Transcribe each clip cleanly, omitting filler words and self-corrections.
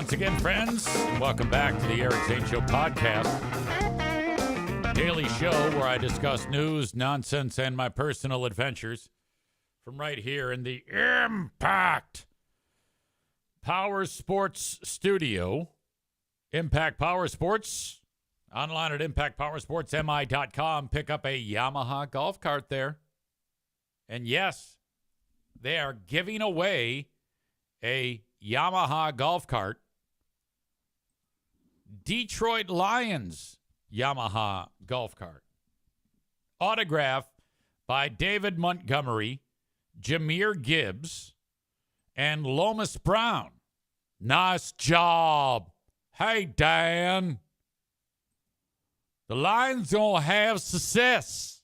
Once again, friends, and welcome back to the Eric Zane Show podcast. Daily show where I discuss news, nonsense, and my personal adventures from right here in the Impact Power Sports studio. Impact Power Sports, online at impactpowersportsmi.com. Pick up a Yamaha golf cart there. And yes, they are giving away a Yamaha golf cart. Detroit Lions Yamaha golf cart. Autograph by David Montgomery, Jahmyr Gibbs, and Lomas Brown. Nice job. Hey, Dan. The Lions gonna have success.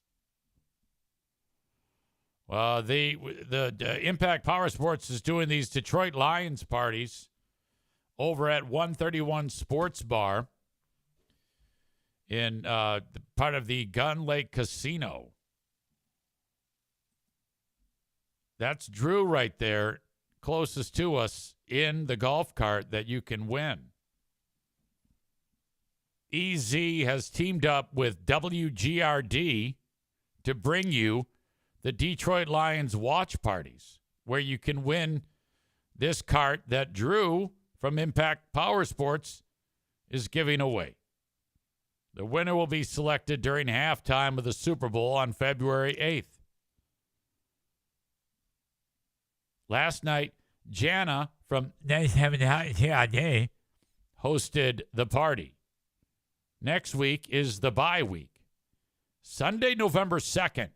The Impact Power Sports is doing these Detroit Lions parties over at 131 Sports Bar in part of the Gun Lake Casino. That's Drew right there, closest to us in the golf cart that you can win. EZ has teamed up with WGRD to bring you the Detroit Lions watch parties, where you can win this cart that Drew from Impact Power Sports is giving away. The winner will be selected during halftime of the Super Bowl on February 8th. Last night, Jana from hosted the party. Next week is the bye week. Sunday, November 2nd,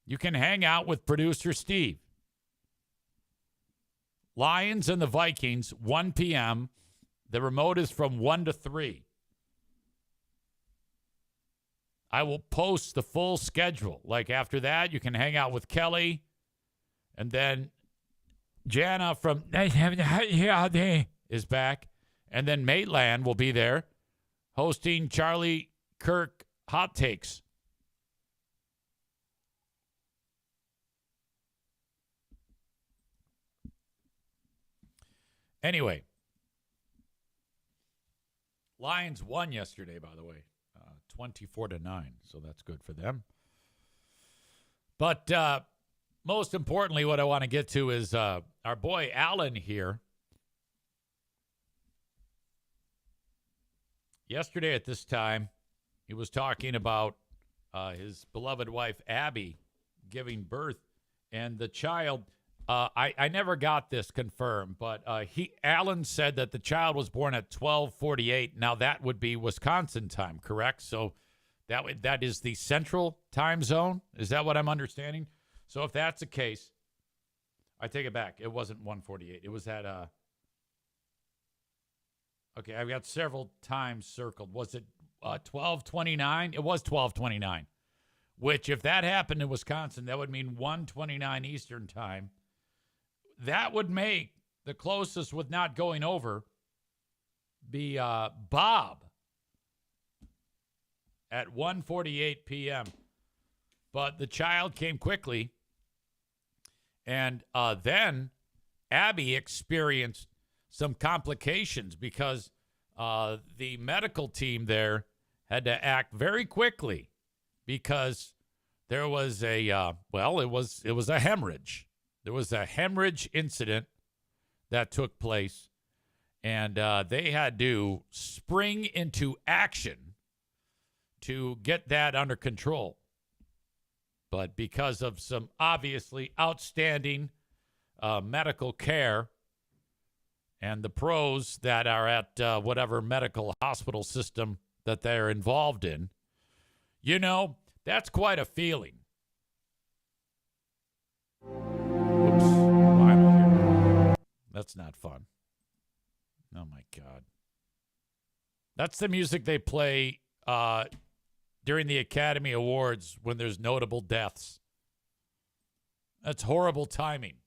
you can hang out with producer Steve. Lions and the Vikings, 1 p.m. The remote is from 1 to 3. I will post the full schedule. Like after that, you can hang out with Kelly. And then Jana from is back. And then Maitland will be there hosting Charlie Kirk Hot Takes. Anyway, Lions won yesterday, by the way, 24-9, so that's good for them. But most importantly, what I want to get to is our boy Alan here. Yesterday at this time, he was talking about his beloved wife, Abby, giving birth, and the child... I never got this confirmed, but Alan said that the child was born at 12:48. Now that would be Wisconsin time, correct? So that is the central time zone. Is that what I'm understanding? So if that's the case, I take it back. It wasn't 1:48. It was at okay, I've got several times circled. Was it 12:29? It was 12:29. Which, if that happened in Wisconsin, that would mean 1:29 Eastern time. That would make the closest with not going over be Bob at 1:48 p.m. But the child came quickly, and then Abby experienced some complications because the medical team there had to act very quickly because there was a it was a hemorrhage. There was a hemorrhage incident that took place, and they had to spring into action to get that under control. But because of some obviously outstanding medical care and the pros that are at whatever medical hospital system that they're involved in, that's quite a feeling. That's not fun. Oh, my God. That's the music they play during the Academy Awards when there's notable deaths. That's horrible timing.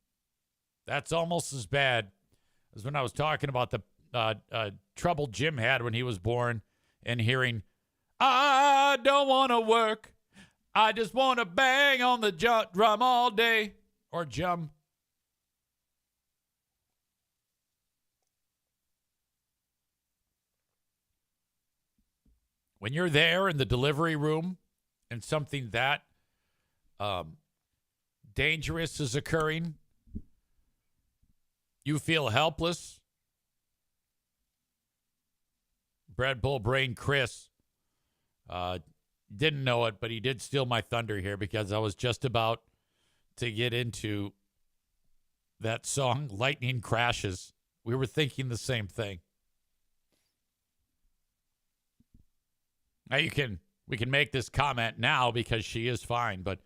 That's almost as bad as when I was talking about the trouble Jim had when he was born and hearing, I don't want to work. I just want to bang on the drum all day. Or Jum. when you're there in the delivery room and something that dangerous is occurring, you feel helpless. Bread Bull Brain Chris didn't know it, but he did steal my thunder here because I was just about to get into that song, Lightning Crashes. We were thinking the same thing. Now we can make this comment now because she is fine, but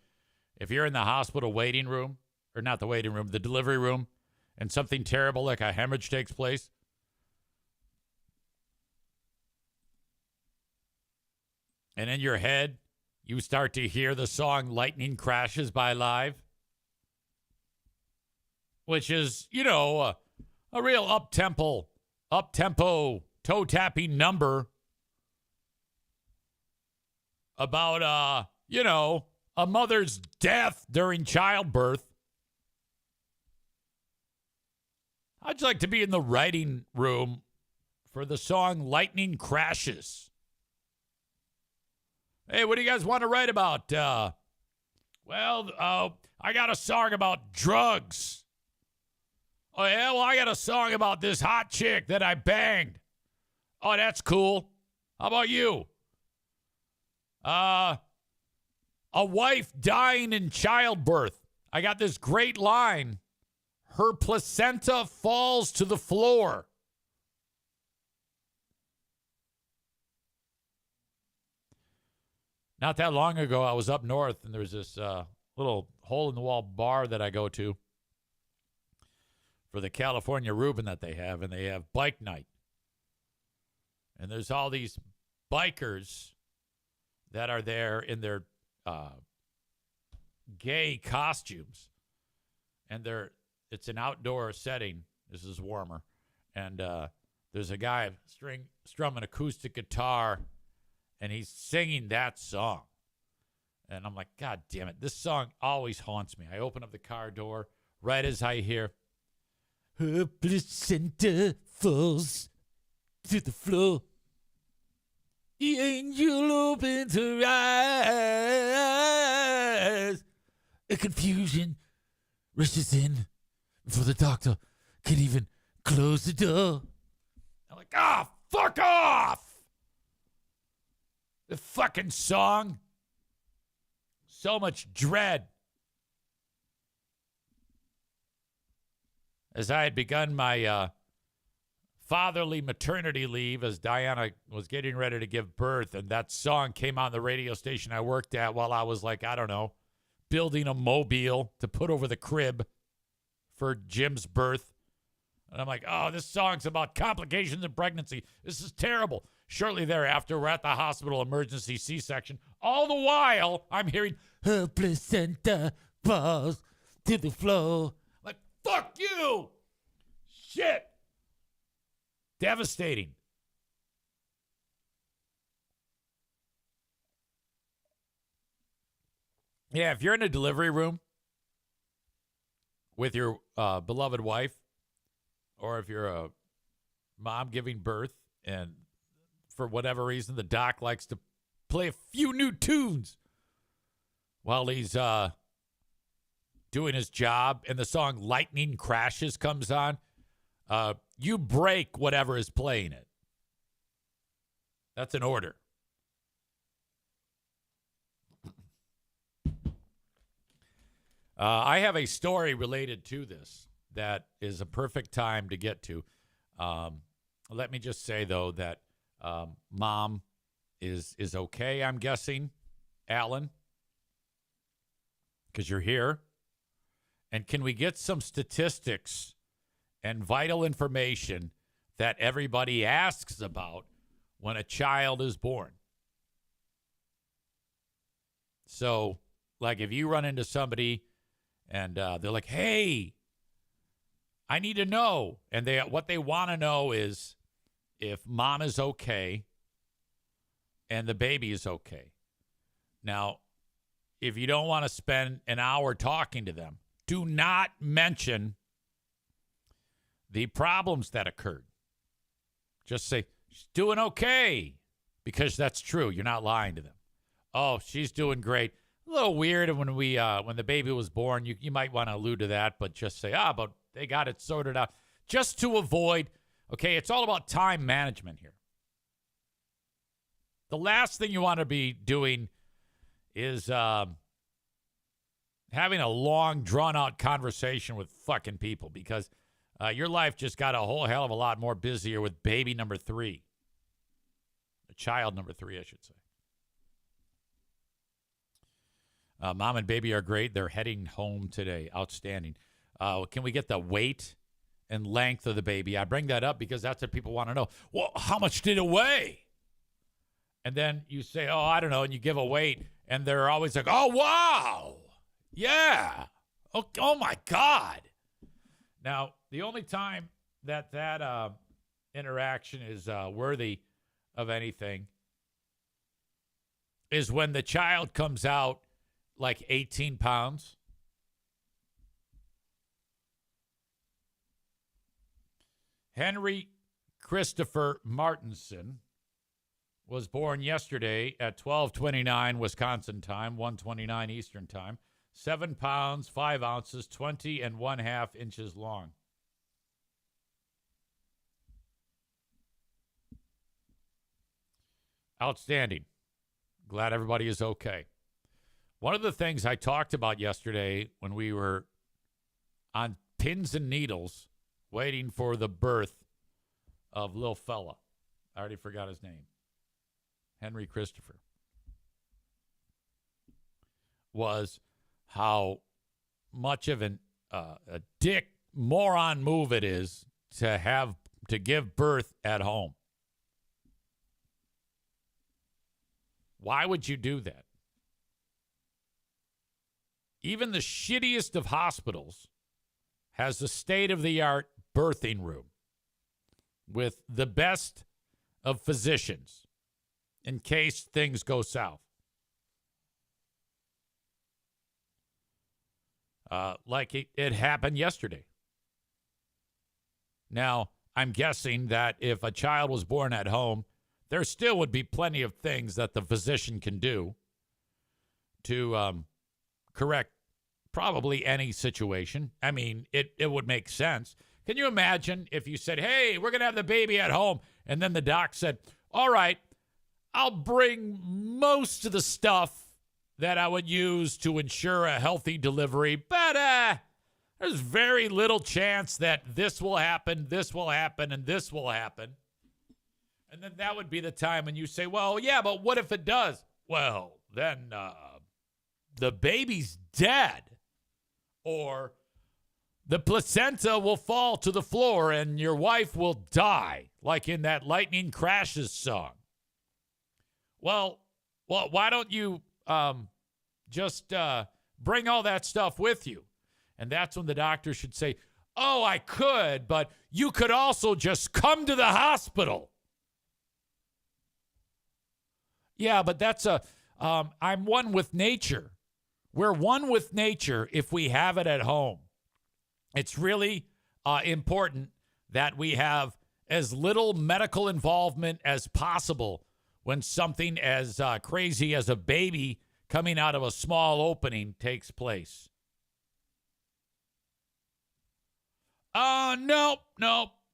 if you're in the hospital waiting room, or not the waiting room, the delivery room, and something terrible like a hemorrhage takes place, and in your head, you start to hear the song Lightning Crashes by Live, which is, a real up-tempo, toe-tapping number about, a mother's death during childbirth. I'd like to be in the writing room for the song Lightning Crashes. Hey, what do you guys want to write about? I got a song about drugs. Oh, yeah? Well, I got a song about this hot chick that I banged. Oh, that's cool. How about you? A wife dying in childbirth. I got this great line. Her placenta falls to the floor. Not that long ago, I was up north, and there's this little hole-in-the-wall bar that I go to for the California Reuben that they have, and they have bike night. And there's all these bikers that are there in their gay costumes. And it's an outdoor setting. This is warmer. And there's a guy strumming acoustic guitar, and he's singing that song. And I'm like, God damn it. This song always haunts me. I open up the car door right as I hear, her placenta falls to the floor. The angel opens her eyes. A confusion rushes in before the doctor can even close the door. I'm like, fuck off! The fucking song. So much dread. As I had begun my fatherly maternity leave as Diana was getting ready to give birth, and that song came on the radio station I worked at while I was like, I don't know, building a mobile to put over the crib for Jim's birth. And I'm like, this song's about complications in pregnancy. This is terrible. Shortly thereafter, we're at the hospital emergency C-section. All the while, I'm hearing, her placenta falls to the floor. Like, fuck you! Shit! Devastating. Yeah, if you're in a delivery room with your beloved wife, or if you're a mom giving birth, and for whatever reason, the doc likes to play a few new tunes while he's doing his job, and the song Lightning Crashes comes on, you break whatever is playing it. That's an order. I have a story related to this that is a perfect time to get to. Let me just say, though, that Mom is okay, I'm guessing, Alan, because you're here. And can we get some statistics and vital information that everybody asks about when a child is born? So, like, if you run into somebody and they're like, hey, I need to know. And what they want to know is if mom is okay and the baby is okay. Now, if you don't want to spend an hour talking to them, do not mention the problems that occurred. Just say, she's doing okay. because that's true. You're not lying to them. Oh, she's doing great. A little weird when when the baby was born. You might want to allude to that, but just say, but they got it sorted out. Just to avoid, okay, it's all about time management here. The last thing you want to be doing is having a long, drawn-out conversation with fucking people, because your life just got a whole hell of a lot more busier with baby number 3. Child number 3, I should say. Mom and baby are great. They're heading home today. Outstanding. Can we get the weight and length of the baby? I bring that up because that's what people want to know. Well, how much did it weigh? And then you say, I don't know, and you give a weight, and they're always like, oh, wow. Yeah. Oh my God. Now, the only time that interaction is worthy of anything is when the child comes out like 18 pounds. Henry Christopher Martinson was born yesterday at 12:29 Wisconsin time, 1:29 Eastern time. 7 pounds, 5 ounces, 20 1/2 inches long. Outstanding. Glad everybody is okay. One of the things I talked about yesterday when we were on pins and needles waiting for the birth of little fella, I already forgot his name, Henry Christopher, was how much of a dick moron move it is to give birth at home. Why would you do that? Even the shittiest of hospitals has a state-of-the-art birthing room with the best of physicians in case things go south. Like it happened yesterday. Now, I'm guessing that if a child was born at home, there still would be plenty of things that the physician can do to correct probably any situation. I mean, it would make sense. Can you imagine if you said, hey, we're going to have the baby at home, and then the doc said, all right, I'll bring most of the stuff that I would use to ensure a healthy delivery, but there's very little chance that this will happen, and this will happen. And then that would be the time when you say, well, yeah, but what if it does? Well, then the baby's dead. Or the placenta will fall to the floor and your wife will die, like in that Lightning Crashes song. Well, why don't you just bring all that stuff with you? And that's when the doctor should say, oh, I could, but you could also just come to the hospital. Yeah, but that's I'm one with nature. We're one with nature if we have it at home. It's really important that we have as little medical involvement as possible when something as crazy as a baby coming out of a small opening takes place. Nope.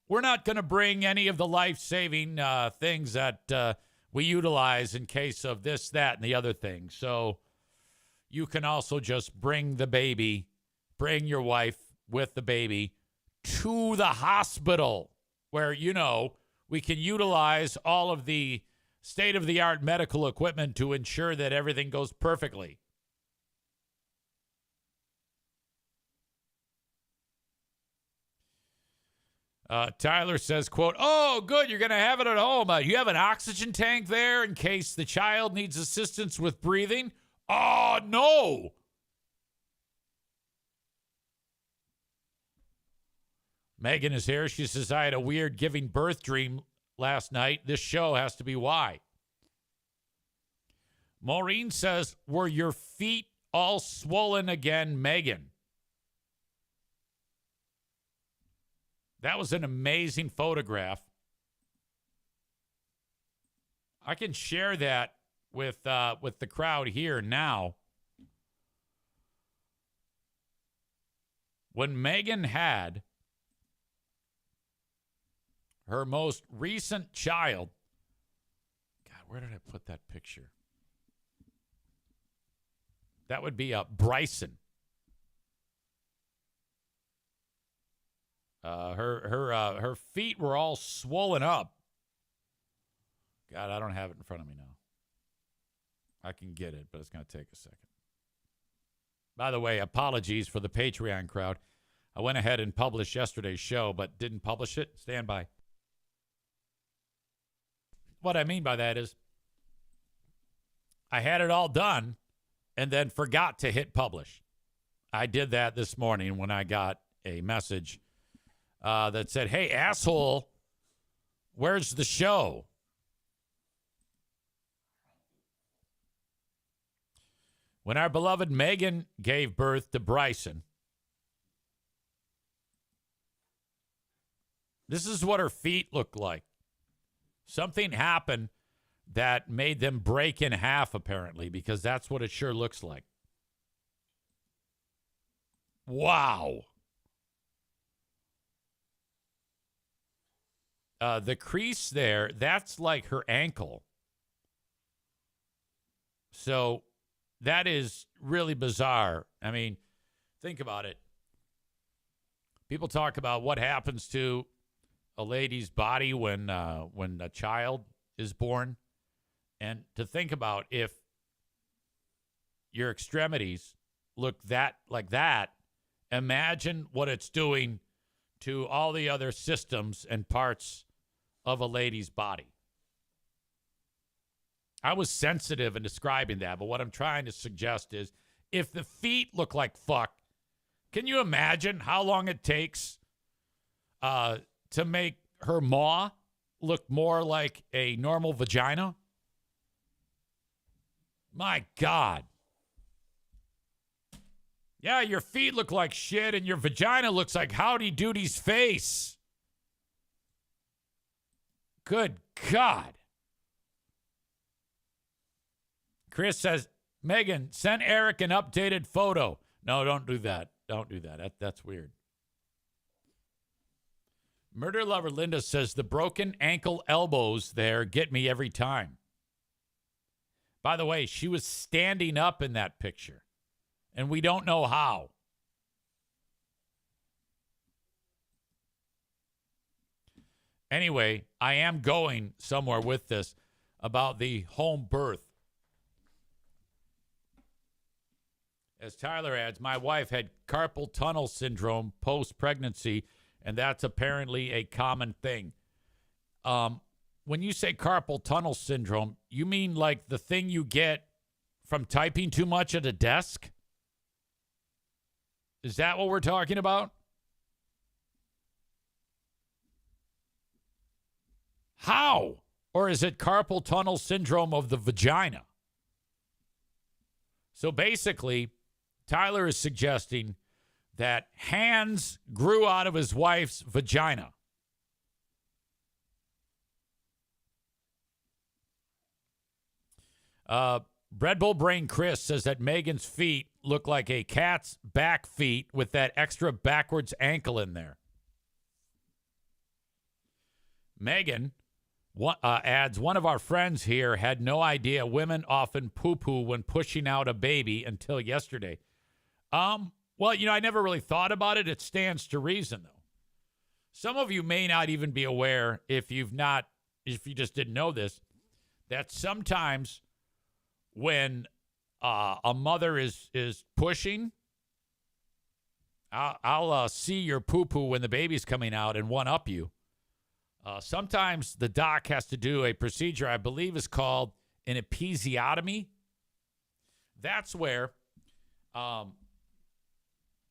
We're not going to bring any of the life-saving things that we utilize in case of this, that, and the other thing. So you can also just bring your wife with the baby to the hospital where, we can utilize all of the state-of-the-art medical equipment to ensure that everything goes perfectly. Tyler says, quote, oh, good, you're going to have it at home. You have an oxygen tank there in case the child needs assistance with breathing? Oh, no. Megan is here. She says, I had a weird giving birth dream last night. This show has to be why. Maureen says, were your feet all swollen again, Megan? That was an amazing photograph. I can share that with the crowd here now. When Megan had her most recent child, God, where did I put that picture? That would be Bryson. Her feet were all swollen up. God, I don't have it in front of me now. I can get it, but it's going to take a second. By the way, apologies for the Patreon crowd. I went ahead and published yesterday's show, but didn't publish it. Stand by. What I mean by that is I had it all done and then forgot to hit publish. I did that this morning when I got a message that said, hey, asshole, where's the show? When our beloved Megan gave birth to Bryson, this is what her feet looked like. Something happened that made them break in half, apparently, because that's what it sure looks like. Wow. The crease there, that's like her ankle. So that is really bizarre. I mean, think about it. People talk about what happens to a lady's body when a child is born. And to think about if your extremities look like that, imagine what it's doing to all the other systems and parts of a lady's body. I was sensitive in describing that, but what I'm trying to suggest is if the feet look like fuck, can you imagine how long it takes to make her maw look more like a normal vagina? My God. Yeah, your feet look like shit and your vagina looks like Howdy Doody's face. Good God. Chris says, Megan, send Eric an updated photo. No, don't do that. Don't do that. That's weird. Murder Lover Linda says, the broken ankle elbows there get me every time. By the way, she was standing up in that picture, and we don't know how. Anyway, I am going somewhere with this about the home birth. As Tyler adds, my wife had carpal tunnel syndrome post-pregnancy, and that's apparently a common thing. When you say carpal tunnel syndrome, you mean like the thing you get from typing too much at a desk? Is that what we're talking about? How? Or is it carpal tunnel syndrome of the vagina? So basically, Tyler is suggesting that hands grew out of his wife's vagina. Bread Bull Brain Chris says that Megan's feet look like a cat's back feet with that extra backwards ankle in there. Megan adds, one of our friends here had no idea women often poo-poo when pushing out a baby until yesterday. Well, I never really thought about it. It stands to reason, though. Some of you may not even be aware, if you just didn't know this, that sometimes when a mother is pushing, I'll see your poo-poo when the baby's coming out and one-up you. Sometimes the doc has to do a procedure I believe is called an episiotomy. That's where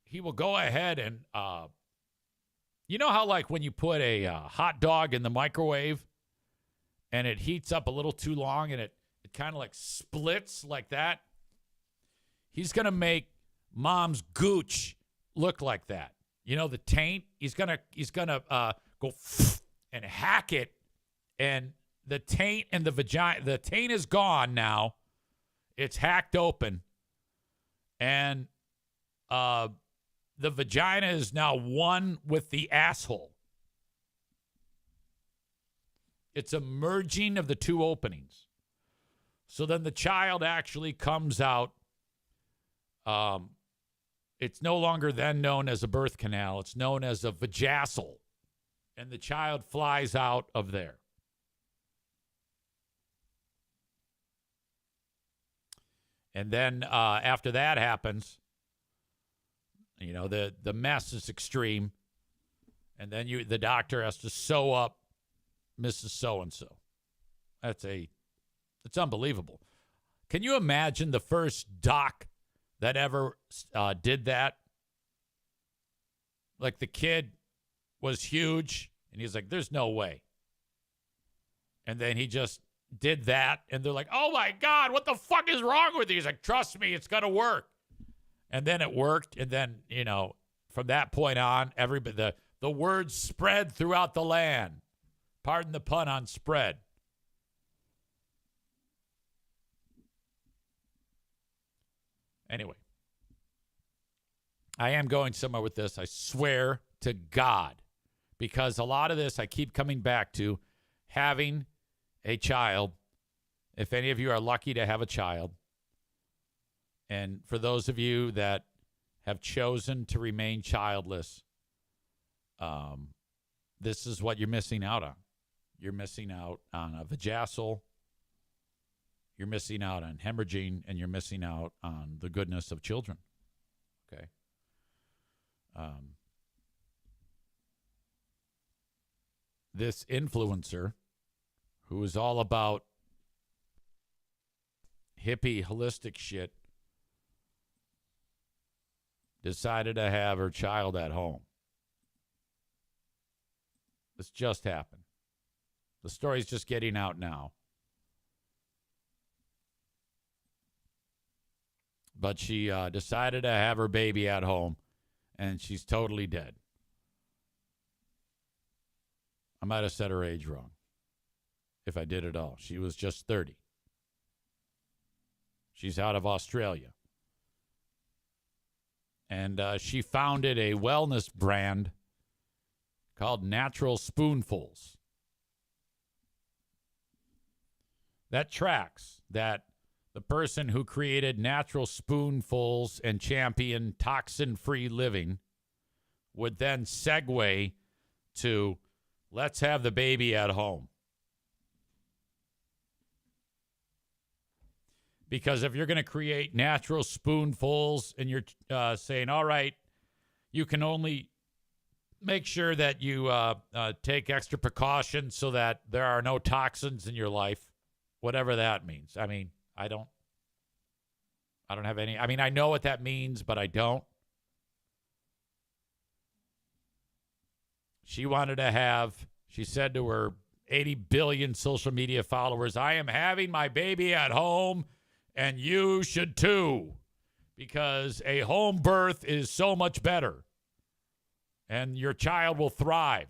he will go ahead and, you know how like when you put a hot dog in the microwave and it heats up a little too long and it kind of like splits like that? He's going to make mom's gooch look like that. You know, the taint, he's going to go and hack it, and the taint and the vagina, the taint is gone now. It's hacked open. And the vagina is now one with the asshole. It's a merging of the two openings. So then the child actually comes out. It's no longer then known as a birth canal. It's known as a vajazzle. And the child flies out of there. And then after that happens, you know, the mess is extreme. And then the doctor has to sew up Mrs. So-and-so. It's unbelievable. Can you imagine the first doc that ever did that? Like, the kid was huge, and he's like, there's no way. And then he just did that, and they're like, oh, my God, what the fuck is wrong with you? He's like, trust me, it's going to work. And then it worked, and then, you know, from that point on, everybody, the word spread throughout the land. Pardon the pun on spread. Anyway, I am going somewhere with this. I swear to God, because a lot of this I keep coming back to having a child. If any of you are lucky to have a child, and for those of you that have chosen to remain childless, this is what you're missing out on. You're missing out on a vajazzle. You're missing out on hemorrhaging, and you're missing out on the goodness of children. Okay. This influencer, who is all about hippie, holistic shit, decided to have her child at home. This just happened. The story's just getting out now. But she decided to have her baby at home, and she's totally dead. I might have said her age wrong, if I did at all. She was just 30. She's out of Australia. And she founded a wellness brand called Natural Spoonfuls. That tracks that the person who created Natural Spoonfuls and championed toxin-free living would then segue to, let's have the baby at home. Because if you're going to create natural spoonfuls and you're saying, all right, you can only make sure that you take extra precautions so that there are no toxins in your life, whatever that means. I mean, I don't have any. I mean, I know what that means, but I don't. She said to her 80 billion social media followers, I am having my baby at home, and you should too, because a home birth is so much better, and your child will thrive.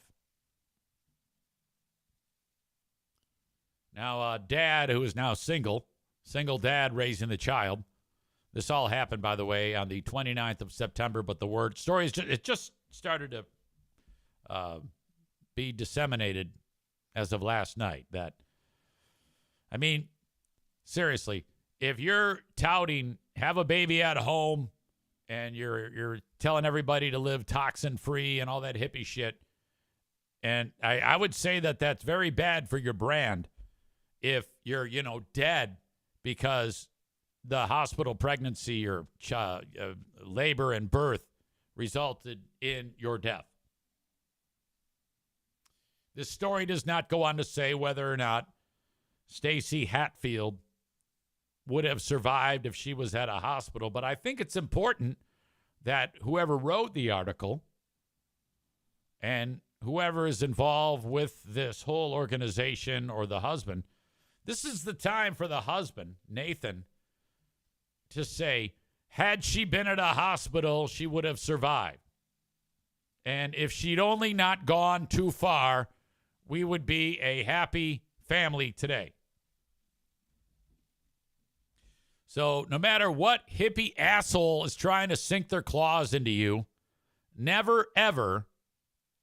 Now, dad, who is now single dad raising the child. This all happened, by the way, on the 29th of September, but the story is just started to be disseminated as of last night. That, I mean, seriously, if you're touting have a baby at home and you're telling everybody to live toxin-free and all that hippie shit, and I would say that that's very bad for your brand if you're, dead because the hospital pregnancy or labor and birth resulted in your death. This story does not go on to say whether or not Stacey Hatfield would have survived if she was at a hospital, but I think it's important that whoever wrote the article and whoever is involved with this whole organization or the husband, this is the time for the husband, Nathan, to say, had she been at a hospital, she would have survived. And if she'd only not gone too far, we would be a happy family today. So no matter what hippie asshole is trying to sink their claws into you, never, ever,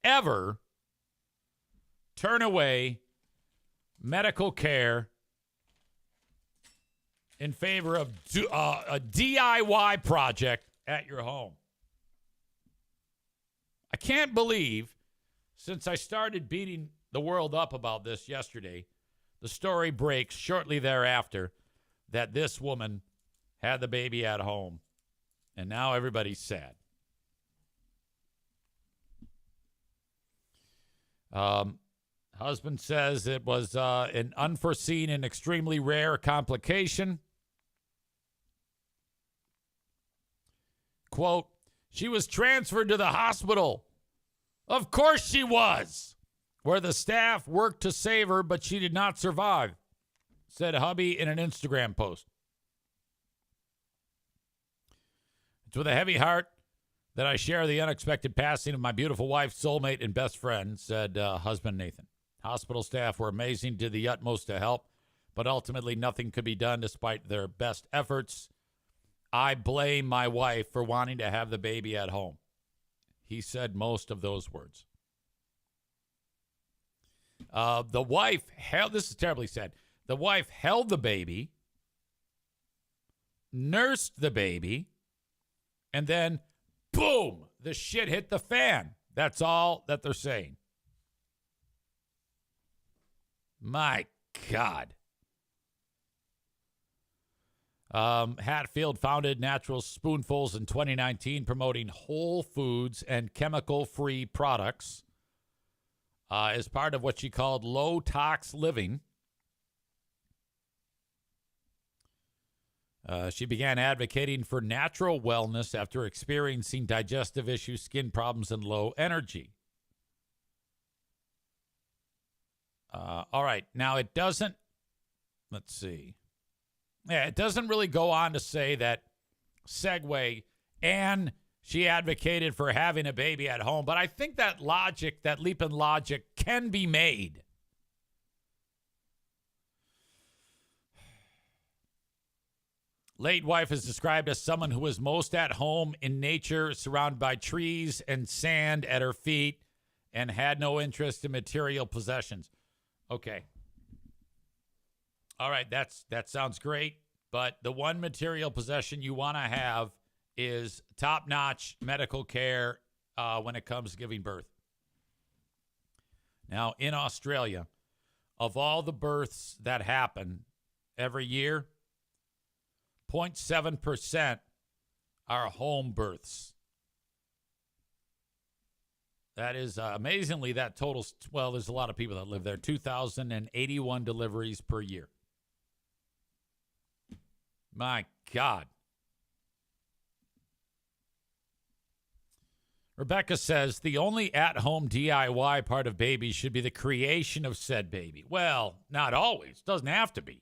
ever turn away medical care in favor of a DIY project at your home. I can't believe, since I started beating the world up about this yesterday, the story breaks shortly thereafter that this woman had the baby at home, and now everybody's sad. Husband says it was an unforeseen and extremely rare complication. Quote, she was transferred to the hospital. Of course she was. Where the staff worked to save her, but she did not survive, said hubby in an Instagram post. It's with a heavy heart that I share the unexpected passing of my beautiful wife, soulmate, and best friend, said husband Nathan. Hospital staff were amazing, did the utmost to help, but ultimately nothing could be done despite their best efforts. I blame my wife for wanting to have the baby at home. He said most of those words. The wife held, this is terribly sad. The wife held the baby, nursed the baby, and then, boom, the shit hit the fan. That's all that they're saying. My God. Hatfield founded Natural Spoonfuls in 2019, promoting whole foods and chemical-free products as part of what she called low-tox living. She began advocating for natural wellness after experiencing digestive issues, skin problems, and low energy. All right. Now, it doesn't, let's see. Yeah, it doesn't really go on to say that segue, and she advocated for having a baby at home. But I think that logic, that leap in logic, can be made. Late wife is described as someone who was most at home in nature, surrounded by trees and sand at her feet, and had no interest in material possessions. Okay. All right, that sounds great, but the one material possession you want to have is top-notch medical care when it comes to giving birth. Now, in Australia, of all the births that happen every year, 0.7% are home births. That is, amazingly, that totals, well, there's a lot of people that live there, 2,081 deliveries per year. My God. Rebecca says the only at-home DIY part of babies should be the creation of said baby. Well, not always. Doesn't have to be.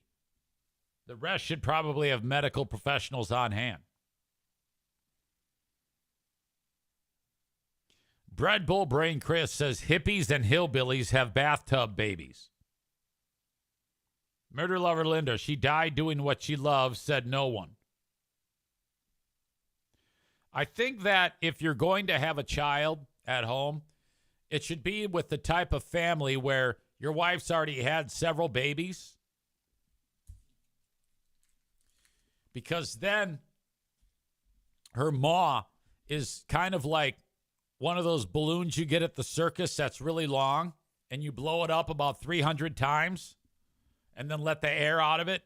The rest should probably have medical professionals on hand. Bread Bull Brain Chris says hippies and hillbillies have bathtub babies. Murder Lover Linda, she died doing what she loves, said no one. I think that if you're going to have a child at home, it should be with the type of family where your wife's already had several babies. Because then her maw is kind of like one of those balloons you get at the circus that's really long, and you blow it up about 300 times and then let the air out of it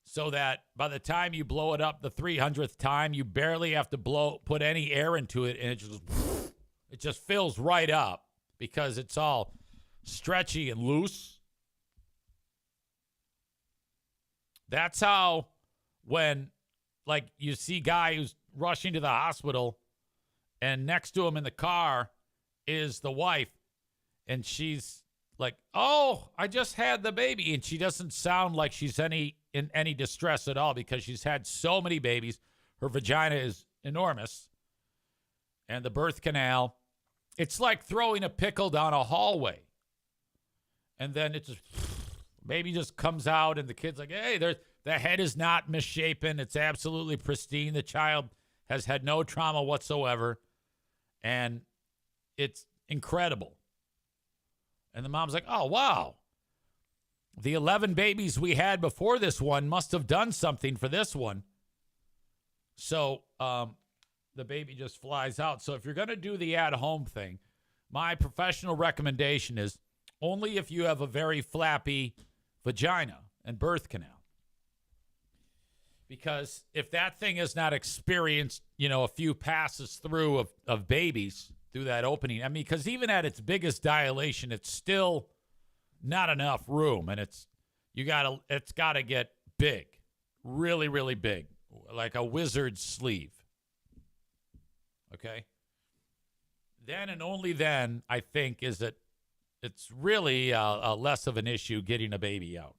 so that by the time you blow it up the 300th time, you barely have to put any air into it, and it just fills right up because it's all stretchy and loose. That's how when, like, you see a guy who's rushing to the hospital and next to him in the car is the wife, and she's like, oh, I just had the baby. And she doesn't sound like she's in any distress at all because she's had so many babies. Her vagina is enormous. And the birth canal, it's like throwing a pickle down a hallway. And then it just, baby just comes out, and the kid's like, hey, the head is not misshapen. It's absolutely pristine. The child has had no trauma whatsoever. And it's incredible. And the mom's like, oh, wow. The 11 babies we had before this one must have done something for this one. So the baby just flies out. So if you're going to do the at-home thing, my professional recommendation is only if you have a very flappy vagina and birth canal. Because if that thing has not experienced, a few passes through of babies through that opening, I mean, because even at its biggest dilation, it's still not enough room, and it's got to get big, really, really big, like a wizard's sleeve. Okay. Then and only then, I think, is it it's really a less of an issue getting a baby out.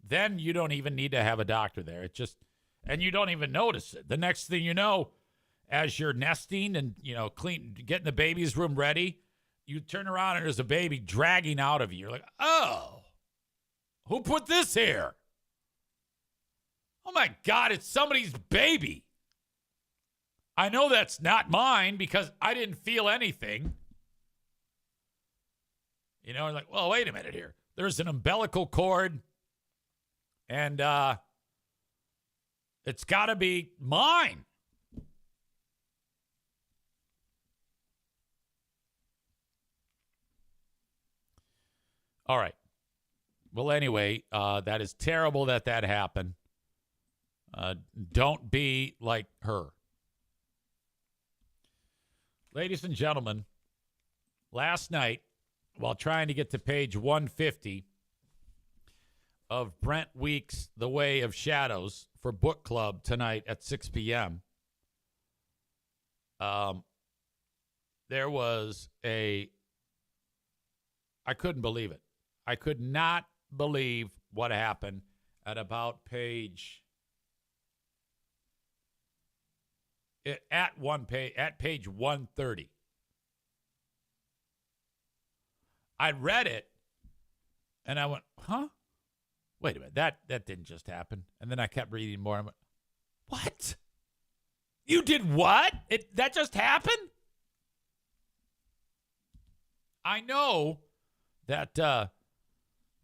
Then you don't even need to have a doctor there. And you don't even notice it. The next thing you know, as you're nesting and, getting the baby's room ready, you turn around and there's a baby dragging out of you. You're like, oh, who put this here? Oh my God, it's somebody's baby. I know that's not mine because I didn't feel anything. Like, well, wait a minute here. There's an umbilical cord. And it's got to be mine. All right. Well, anyway, that is terrible that happened. Don't be like her. Ladies and gentlemen, last night, while trying to get to page 150 of Brent Weeks' The Way of Shadows for book club tonight at 6 p.m., there was I couldn't believe it. I could not believe what happened at about page 130. I read it and I went, huh? Wait a minute, that didn't just happen. And then I kept reading more. I went, what? You did what? That just happened? I know that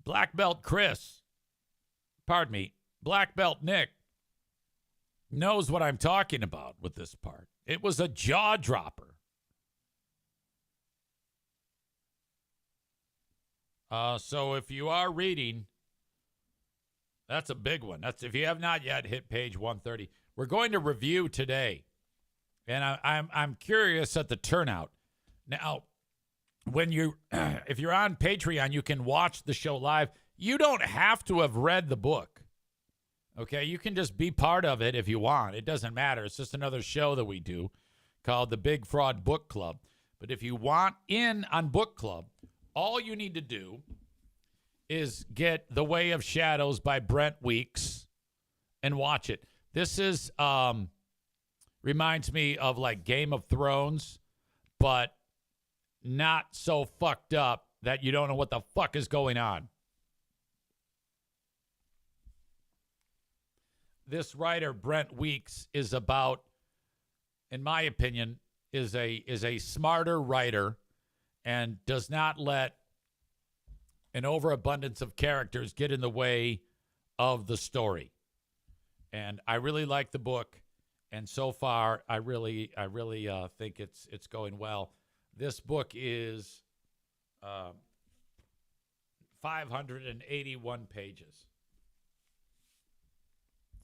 Black Belt Nick knows what I'm talking about with this part. It was a jaw dropper. So if you are reading, that's a big one. That's if you have not yet hit page 130. We're going to review today, and I'm curious at the turnout. Now, when if you're on Patreon, you can watch the show live. You don't have to have read the book. Okay, you can just be part of it if you want. It doesn't matter. It's just another show that we do called the Big Fraud Book Club. But if you want in on book club, all you need to do is get The Way of Shadows by Brent Weeks and watch it. This is reminds me of like Game of Thrones, but not so fucked up that you don't know what the fuck is going on. This writer, Brent Weeks, is about, in my opinion, is a smarter writer and does not let an overabundance of characters get in the way of the story. And I really like the book, and so far I really think it's going well. This book is 581 pages.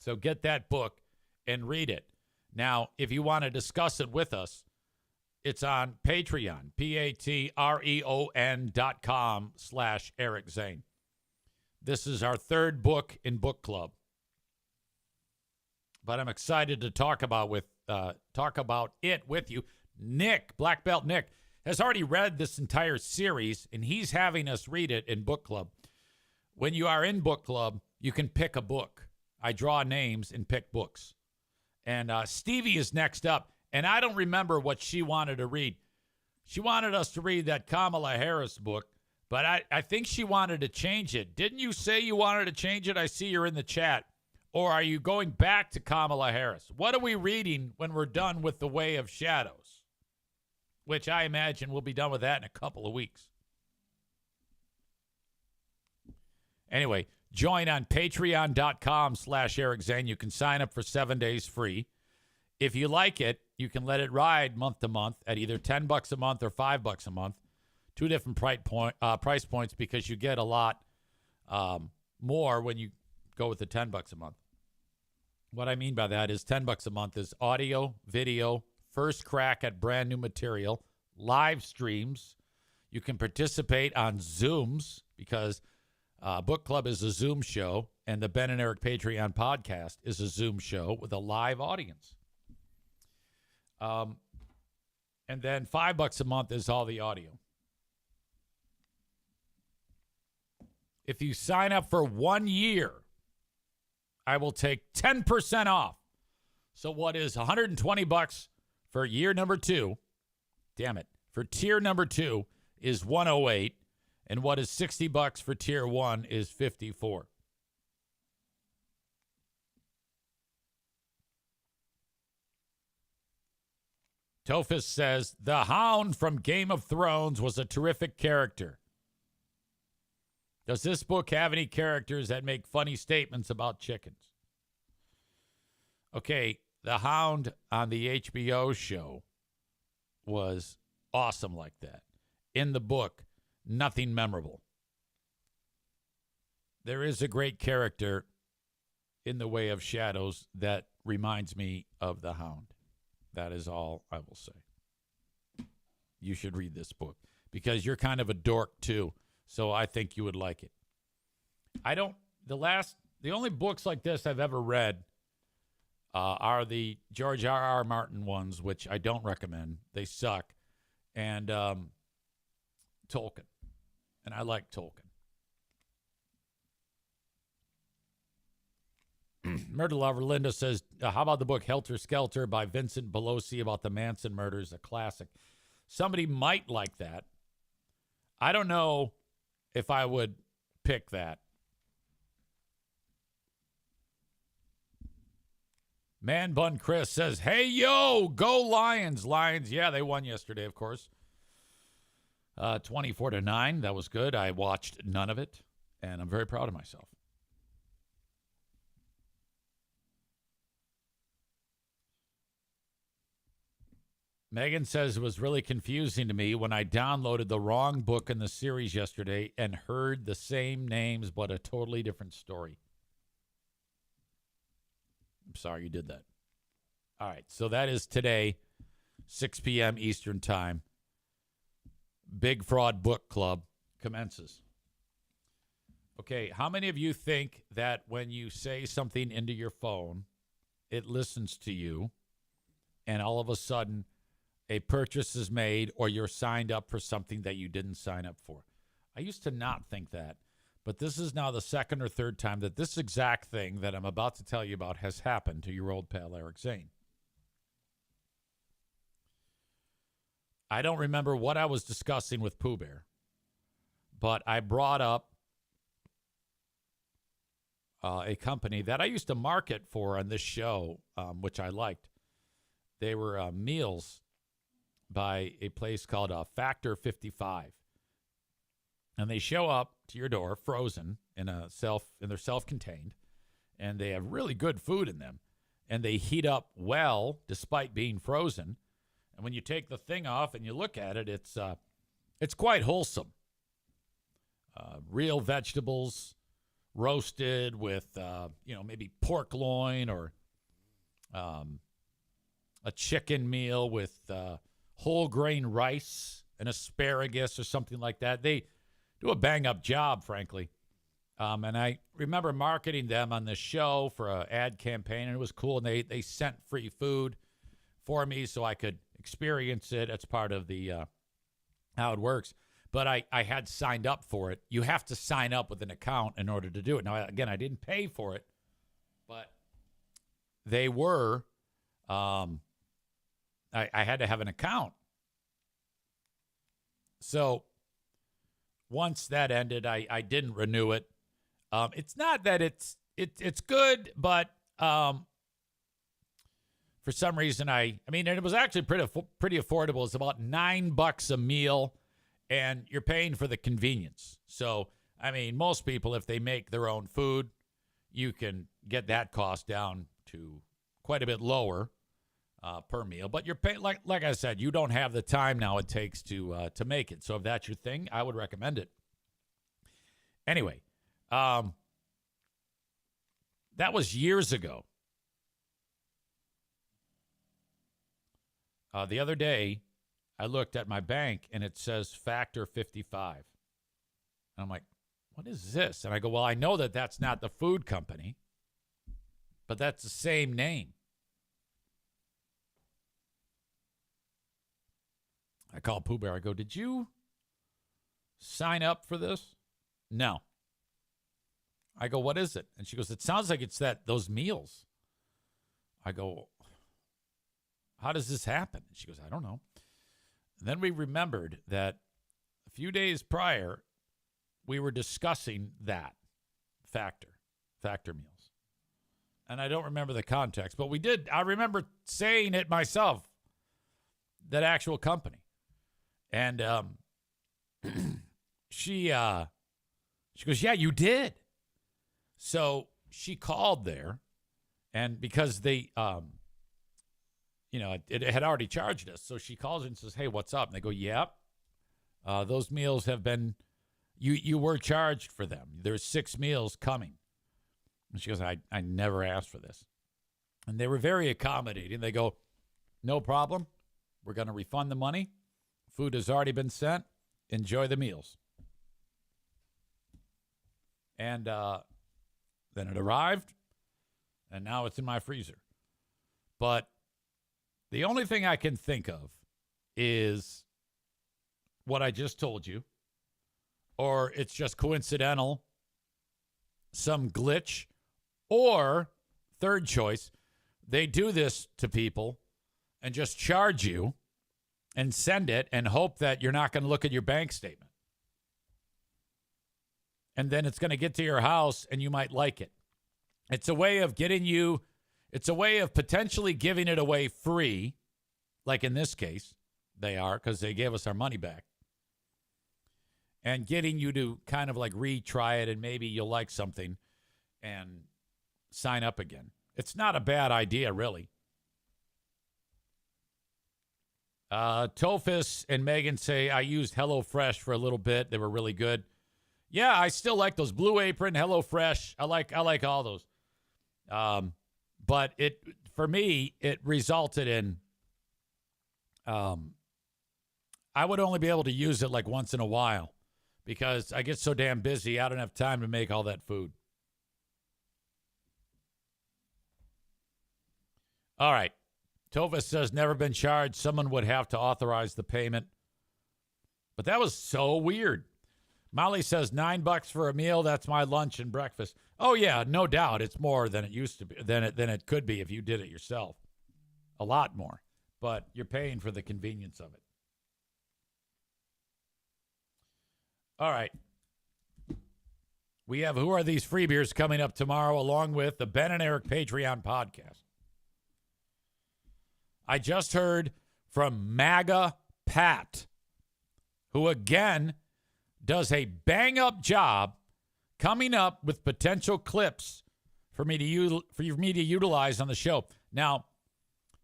So get that book and read it. Now, if you want to discuss it with us, it's on Patreon, patreon.com/Eric Zane. This is our third book in book club. But I'm excited to talk about it with you. Nick, Black Belt Nick, has already read this entire series, and he's having us read it in book club. When you are in book club, you can pick a book. I draw names and pick books. And Stevie is next up, and I don't remember what she wanted to read. She wanted us to read that Kamala Harris book, But I think she wanted to change it. Didn't you say you wanted to change it? I see you're in the chat. Or are you going back to Kamala Harris? What are we reading when we're done with The Way of Shadows? Which I imagine we'll be done with that in a couple of weeks. Anyway, join on patreon.com/Eric Zane. You can sign up for 7 days free. If you like it, you can let it ride month to month at either $10 a month or $5 a month. Two different price points because you get a lot more when you go with the $10 a month. What I mean by that is $10 a month is audio, video, first crack at brand new material, live streams. You can participate on Zooms because Book Club is a Zoom show, and the Ben and Eric Patreon podcast is a Zoom show with a live audience. And then $5 a month is all the audio. If you sign up for 1 year, I will take 10% off. So what is $120 for year number 2? Damn it. For tier number 2 is $108, and what is $60 for tier 1 is $54. Tophus says, the Hound from Game of Thrones was a terrific character. Does this book have any characters that make funny statements about chickens? Okay, the Hound on the HBO show was awesome like that. In the book, nothing memorable. There is a great character in The Way of Shadows that reminds me of the Hound. That is all I will say. You should read this book because you're kind of a dork too. So I think you would like it. The only books like this I've ever read are the George R.R. Martin ones, which I don't recommend. They suck. And Tolkien. And I like Tolkien. Murder Lover Linda says, how about the book Helter Skelter by Vincent Belosi about the Manson murders? A classic. Somebody might like that. I don't know if I would pick that. Man Bun Chris says, hey, yo, go Lions. Lions, yeah, they won yesterday, of course. 24-9. That was good. I watched none of it, and I'm very proud of myself. Megan says it was really confusing to me when I downloaded the wrong book in the series yesterday and heard the same names but a totally different story. I'm sorry you did that. All right, so that is today, 6 p.m. Eastern Time. Big Fraud Book Club commences. Okay, how many of you think that when you say something into your phone, it listens to you, and all of a sudden a purchase is made or you're signed up for something that you didn't sign up for? I used to not think that, but this is now the second or third time that this exact thing that I'm about to tell you about has happened to your old pal Eric Zane. I don't remember what I was discussing with Pooh Bear, but I brought up a company that I used to market for on this show, which I liked. They were meals by a place called Factor 55. And they show up to your door frozen and they're self-contained, and they have really good food in them, and they heat up well despite being frozen. And when you take the thing off and you look at it, it's quite wholesome. Real vegetables roasted with maybe pork loin or a chicken meal with whole grain rice and asparagus or something like that. They do a bang-up job, frankly. And I remember marketing them on the show for an ad campaign, and it was cool. And they sent free food for me so I could experience it. That's part of the how it works. But I had signed up for it. You have to sign up with an account in order to do it. Now, again, I didn't pay for it, but they were I had to have an account. So once that ended, I didn't renew it. It's not that it's good, but for some reason I mean, and it was actually pretty affordable. It's about $9 a meal, and you're paying for the convenience. So I mean, most people, if they make their own food, you can get that cost down to quite a bit lower per meal. But you're paying, like I said, you don't have the time now it takes to make it. So if that's your thing, I would recommend it. Anyway, that was years ago. The other day, I looked at my bank and it says Factor 55. And I'm like, what is this? And I go, well, I know that that's not the food company, but that's the same name. I call Pooh Bear. I go, did you sign up for this? No. I go, what is it? And she goes, it sounds like it's those meals. I go, how does this happen? And she goes, I don't know. And then we remembered that a few days prior, we were discussing that factor meals. And I don't remember the context, but we did. I remember saying it myself, that actual company. And she goes, yeah, you did. So she called there, and because they, it had already charged us. So she calls and says, hey, what's up? And they go, yep. Those meals have been, you were charged for them. There's 6 meals coming. And she goes, I never asked for this. And they were very accommodating. They go, no problem. We're going to refund the money. Food has already been sent. Enjoy the meals. And then it arrived, and now it's in my freezer. But the only thing I can think of is what I just told you, or it's just coincidental, some glitch, or third choice, they do this to people and just charge you and send it and hope that you're not going to look at your bank statement. And then it's going to get to your house and you might like it. It's a way of it's a way of potentially giving it away free, like in this case, they are, because they gave us our money back. And getting you to kind of like retry it, and maybe you'll like something and sign up again. It's not a bad idea, really. Tofus and Megan say, I used HelloFresh for a little bit. They were really good. Yeah, I still like those. Blue Apron, HelloFresh. I like all those. But for me, it resulted in I would only be able to use it like once in a while because I get so damn busy, I don't have time to make all that food. All right. Tova says, never been charged. Someone would have to authorize the payment. But that was so weird. Molly says, $9 for a meal. That's my lunch and breakfast. Oh, yeah, no doubt. It's more than it used to be, than it could be if you did it yourself. A lot more. But you're paying for the convenience of it. All right. We have Who Are These Free Beers coming up tomorrow, along with the Ben and Eric Patreon podcast. I just heard from MAGA Pat, who again does a bang-up job coming up with potential clips for me to utilize on the show. Now,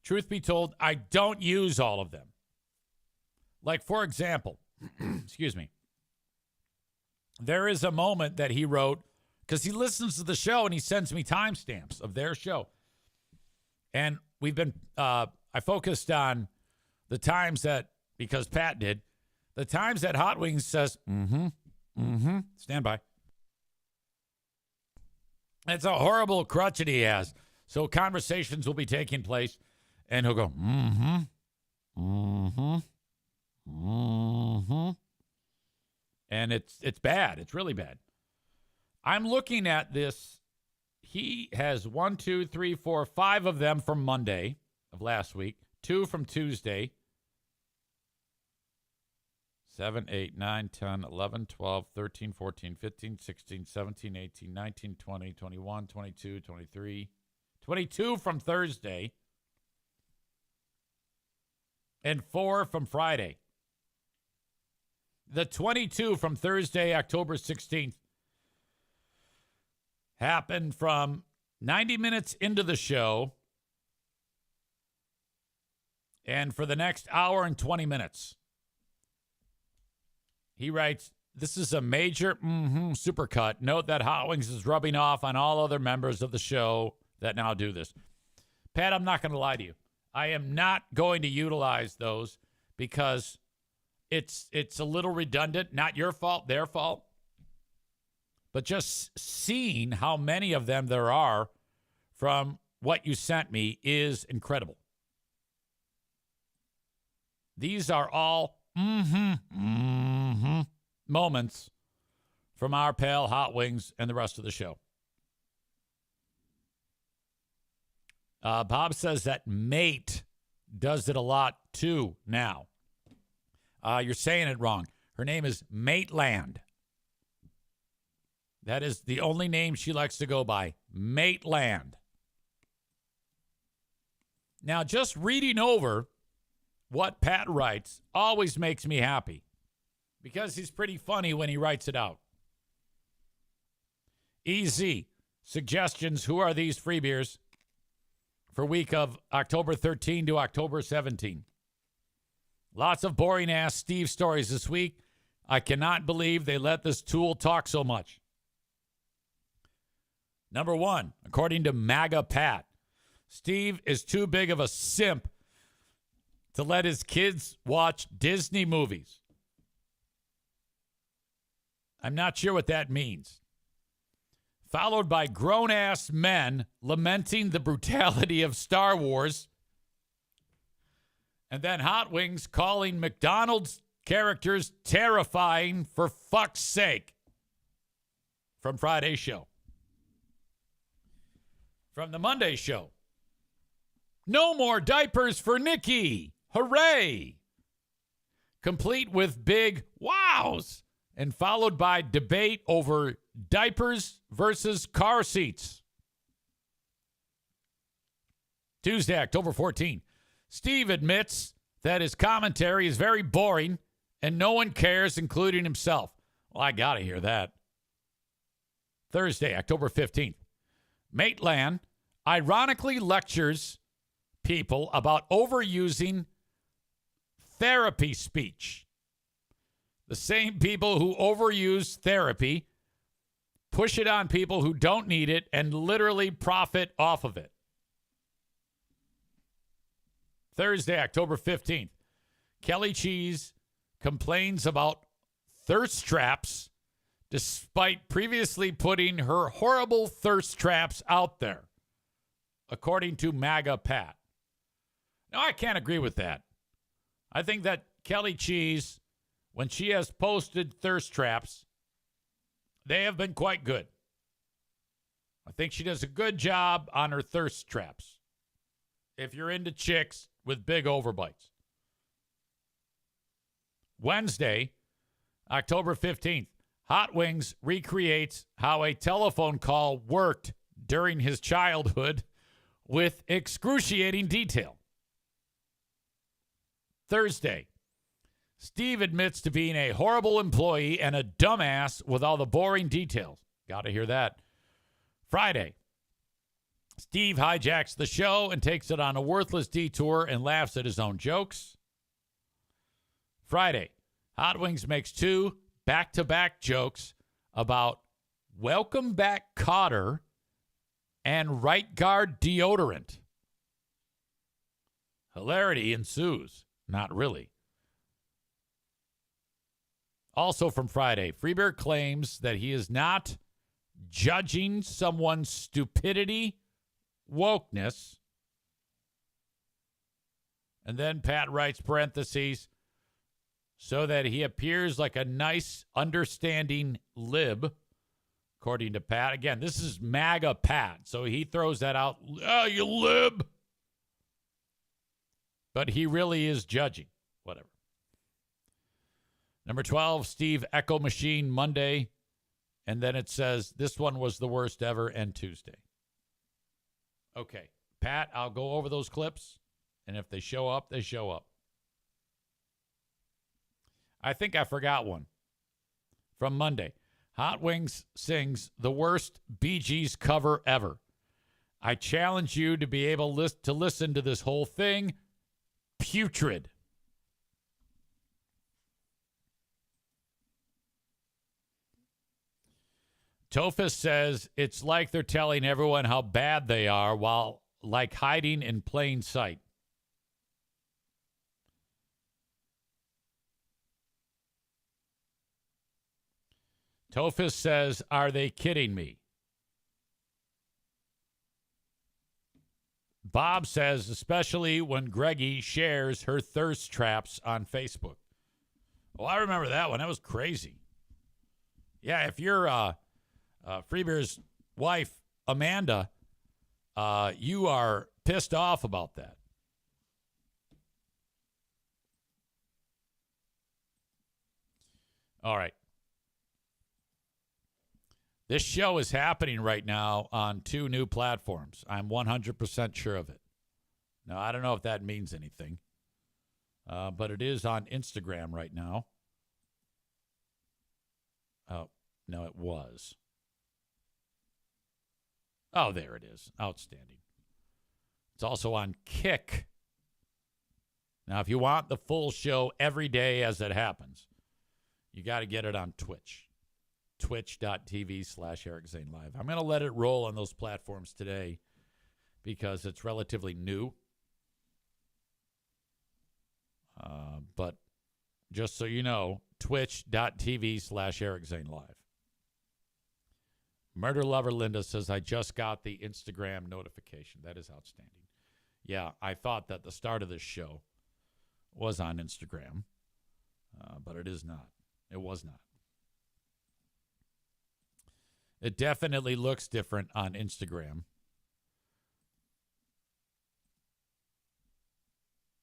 truth be told, I don't use all of them. Like, for example, excuse me, there is a moment that he wrote, because he listens to the show and he sends me timestamps of their show. And we've been, I focused on the times that, because Pat did, the times that Hot Wings says, stand by. It's a horrible crutch that he has. So conversations will be taking place, and he'll go, and it's bad. It's really bad. I'm looking at this. He has 1, 2, 3, 4, 5 of them from Monday of last week, 2 from Tuesday, 7, 8, 9, 10, 11, 12, 13, 14, 15, 16, 17, 18, 19, 20, 21, 22, 23. 22 from Thursday. And 4 from Friday. The 22 from Thursday, October 16th, happened from 90 minutes into the show and for the next hour and 20 minutes. He writes, this is a major supercut. Note that Hot Wings is rubbing off on all other members of the show that now do this. Pat, I'm not going to lie to you. I am not going to utilize those because it's a little redundant. Not your fault, their fault. But just seeing how many of them there are from what you sent me is incredible. These are all moments from our pal Hot Wings and the rest of the show. Bob says that Mate does it a lot too now. You're saying it wrong. Her name is Maitland. That is the only name she likes to go by. Maitland. Now, just reading over what Pat writes always makes me happy because he's pretty funny when he writes it out. EZ, suggestions, who are these free beers for week of October 13 to October 17? Lots of boring-ass Steve stories this week. I cannot believe they let this tool talk so much. Number 1, according to MAGA Pat, Steve is too big of a simp to let his kids watch Disney movies. I'm not sure what that means. Followed by grown-ass men lamenting the brutality of Star Wars. And then Hot Wings calling McDonald's characters terrifying for fuck's sake. From Friday's show. From the Monday show. No more diapers for Nikki. Hooray! Complete with big wows. And followed by debate over diapers versus car seats. Tuesday, October 14. Steve admits that his commentary is very boring and no one cares, including himself. Well, I got to hear that. Thursday, October 15th. Maitland ironically lectures people about overusing therapy speech. The same people who overuse therapy push it on people who don't need it and literally profit off of it. Thursday, October 15th. Kelly Cheese complains about thirst traps despite previously putting her horrible thirst traps out there, according to MAGA Pat. Now, I can't agree with that. I think that Kelly Cheese, when she has posted thirst traps, they have been quite good. I think she does a good job on her thirst traps. If you're into chicks with big overbites. Wednesday, October 15th, Hot Wings recreates how a telephone call worked during his childhood with excruciating detail. Thursday, Steve admits to being a horrible employee and a dumbass with all the boring details. Got to hear that. Friday, Steve hijacks the show and takes it on a worthless detour and laughs at his own jokes. Friday, Hot Wings makes 2 back-to-back jokes about Welcome Back Cotter and Right Guard deodorant. Hilarity ensues. Not really. Also from Friday, Freebeer claims that he is not judging someone's stupidity, wokeness. And then Pat writes parentheses, so that he appears like a nice, understanding lib, according to Pat. Again, this is MAGA Pat, so he throws that out. Oh, you lib. But he really is judging. Whatever. Number 12, Steve Echo Machine, Monday. And then it says, this one was the worst ever, and Tuesday. Okay. Pat, I'll go over those clips. And if they show up, they show up. I think I forgot one from Monday. Hot Wings sings the worst Bee Gees cover ever. I challenge you to be able to listen to this whole thing. Putrid. Tophus says it's like they're telling everyone how bad they are while like hiding in plain sight. Tophus says, are they kidding me? Bob says, especially when Greggy shares her thirst traps on Facebook. Oh, I remember that one. That was crazy. Yeah, if you're Freebeer's wife, Amanda, you are pissed off about that. All right. This show is happening right now on 2 new platforms. I'm 100% sure of it. Now, I don't know if that means anything, but it is on Instagram right now. Oh, no, it was. Oh, there it is. Outstanding. It's also on Kick. Now, if you want the full show every day as it happens, you got to get it on Twitch. Twitch.tv/Eric Zane Live. I'm going to let it roll on those platforms today because it's relatively new. But just so you know, Twitch.tv/Eric Zane Live. Murder Lover Linda says, I just got the Instagram notification. That is outstanding. Yeah, I thought that the start of this show was on Instagram, but it is not. It was not. It definitely looks different on Instagram.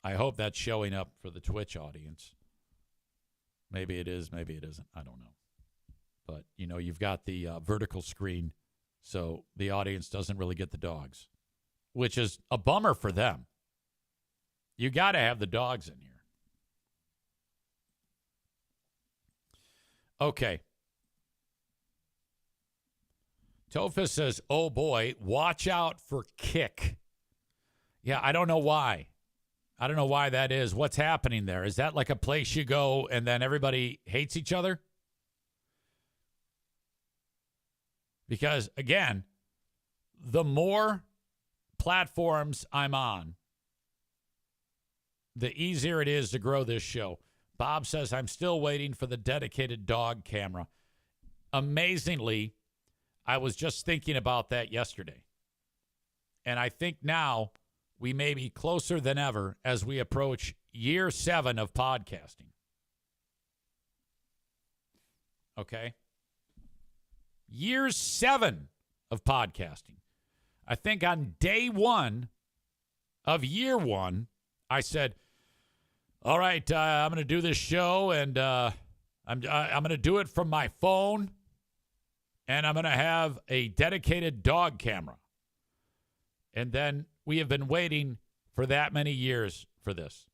I hope that's showing up for the Twitch audience. Maybe it is, maybe it isn't. I don't know. But, you know, you've got the vertical screen, so the audience doesn't really get the dogs, which is a bummer for them. You got to have the dogs in here. Okay. Tophus says, oh, boy, watch out for Kick. Yeah, I don't know why. I don't know why that is. What's happening there? Is that like a place you go and then everybody hates each other? Because, again, the more platforms I'm on, the easier it is to grow this show. Bob says, I'm still waiting for the dedicated dog camera. Amazingly, I was just thinking about that yesterday. And I think now we may be closer than ever as we approach year 7 of podcasting. Okay? Year 7 of podcasting. I think on day 1 of year 1, I said, all right, I'm going to do this show, and I'm going to do it from my phone. And I'm going to have a dedicated dog camera. And then we have been waiting for that many years for this.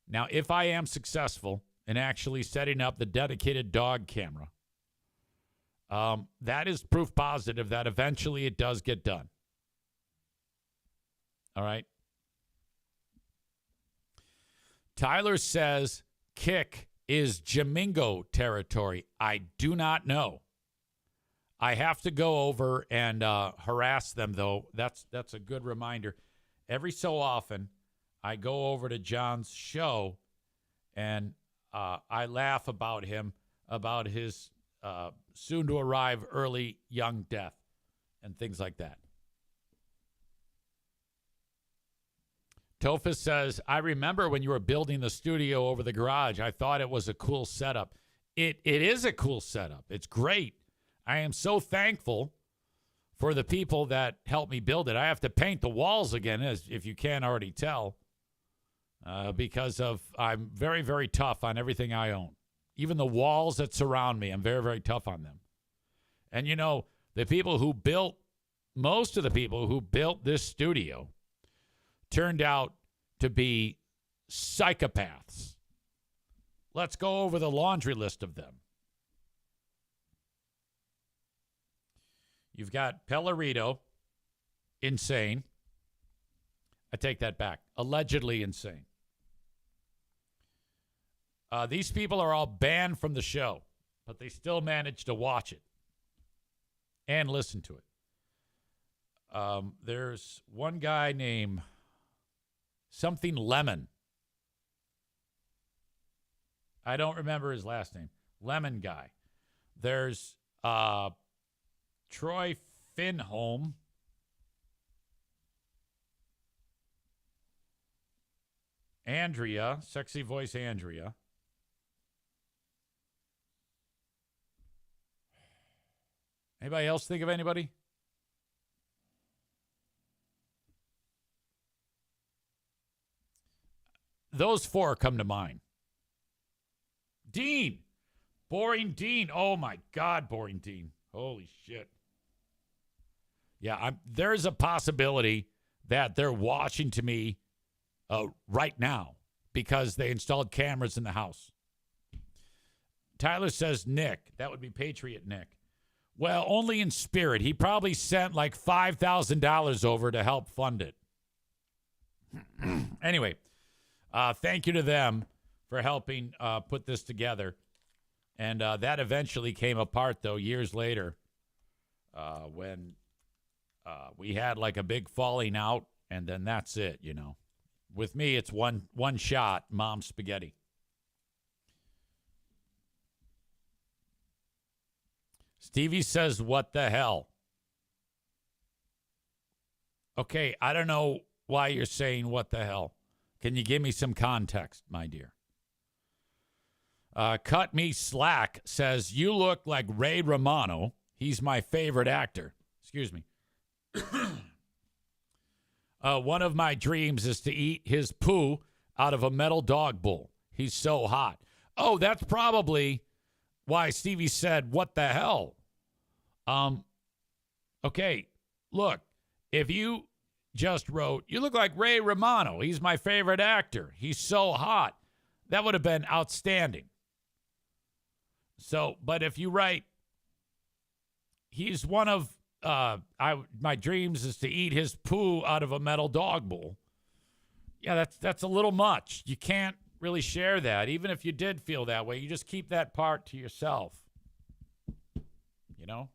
Now, if I am successful in actually setting up the dedicated dog camera, that is proof positive that eventually it does get done. All right. Tyler says Kick is Jamingo territory. I do not know. I have to go over and harass them, though. That's a good reminder. Every so often, I go over to John's show, and I laugh about him, about his soon-to-arrive early young death, and things like that. Tophus says, I remember when you were building the studio over the garage. I thought it was a cool setup. It is a cool setup. It's great. I am so thankful for the people that helped me build it. I have to paint the walls again, as if you can't already tell. because I'm very, very tough on everything I own. Even the walls that surround me, I'm very, very tough on them. And, you know, most of the people who built this studio turned out to be psychopaths. Let's go over the laundry list of them. You've got Pellerito, insane. I take that back. Allegedly insane. These people are all banned from the show, but they still manage to watch it and listen to it. There's one guy named something Lemon. I don't remember his last name. Lemon guy. There's Troy Finholm. Andrea, sexy voice Andrea. Anybody else think of anybody? Those four come to mind. Dean. Boring Dean. Oh, my God, Boring Dean. Holy shit. Yeah, there's a possibility that they're watching to me right now because they installed cameras in the house. Tyler says Nick. That would be Patriot Nick. Well, only in spirit. He probably sent like $5,000 over to help fund it. Anyway, thank you to them for helping put this together. And that eventually came apart, though, years later when we had like a big falling out, and then that's it, you know. With me, it's one shot, Mom Spaghetti. Stevie says, what the hell? Okay, I don't know why you're saying what the hell. Can you give me some context, my dear? Cut Me Slack says, you look like Ray Romano. He's my favorite actor. Excuse me. One of my dreams is to eat his poo out of a metal dog bowl. He's so hot. Oh, that's probably why Stevie said, what the hell? Okay, look, if you just wrote, you look like Ray Romano. He's my favorite actor. He's so hot. That would have been outstanding. So, but if you write, he's one of, my dreams is to eat his poo out of a metal dog bowl. Yeah, that's a little much. You can't really share that. Even if you did feel that way, you just keep that part to yourself. You know?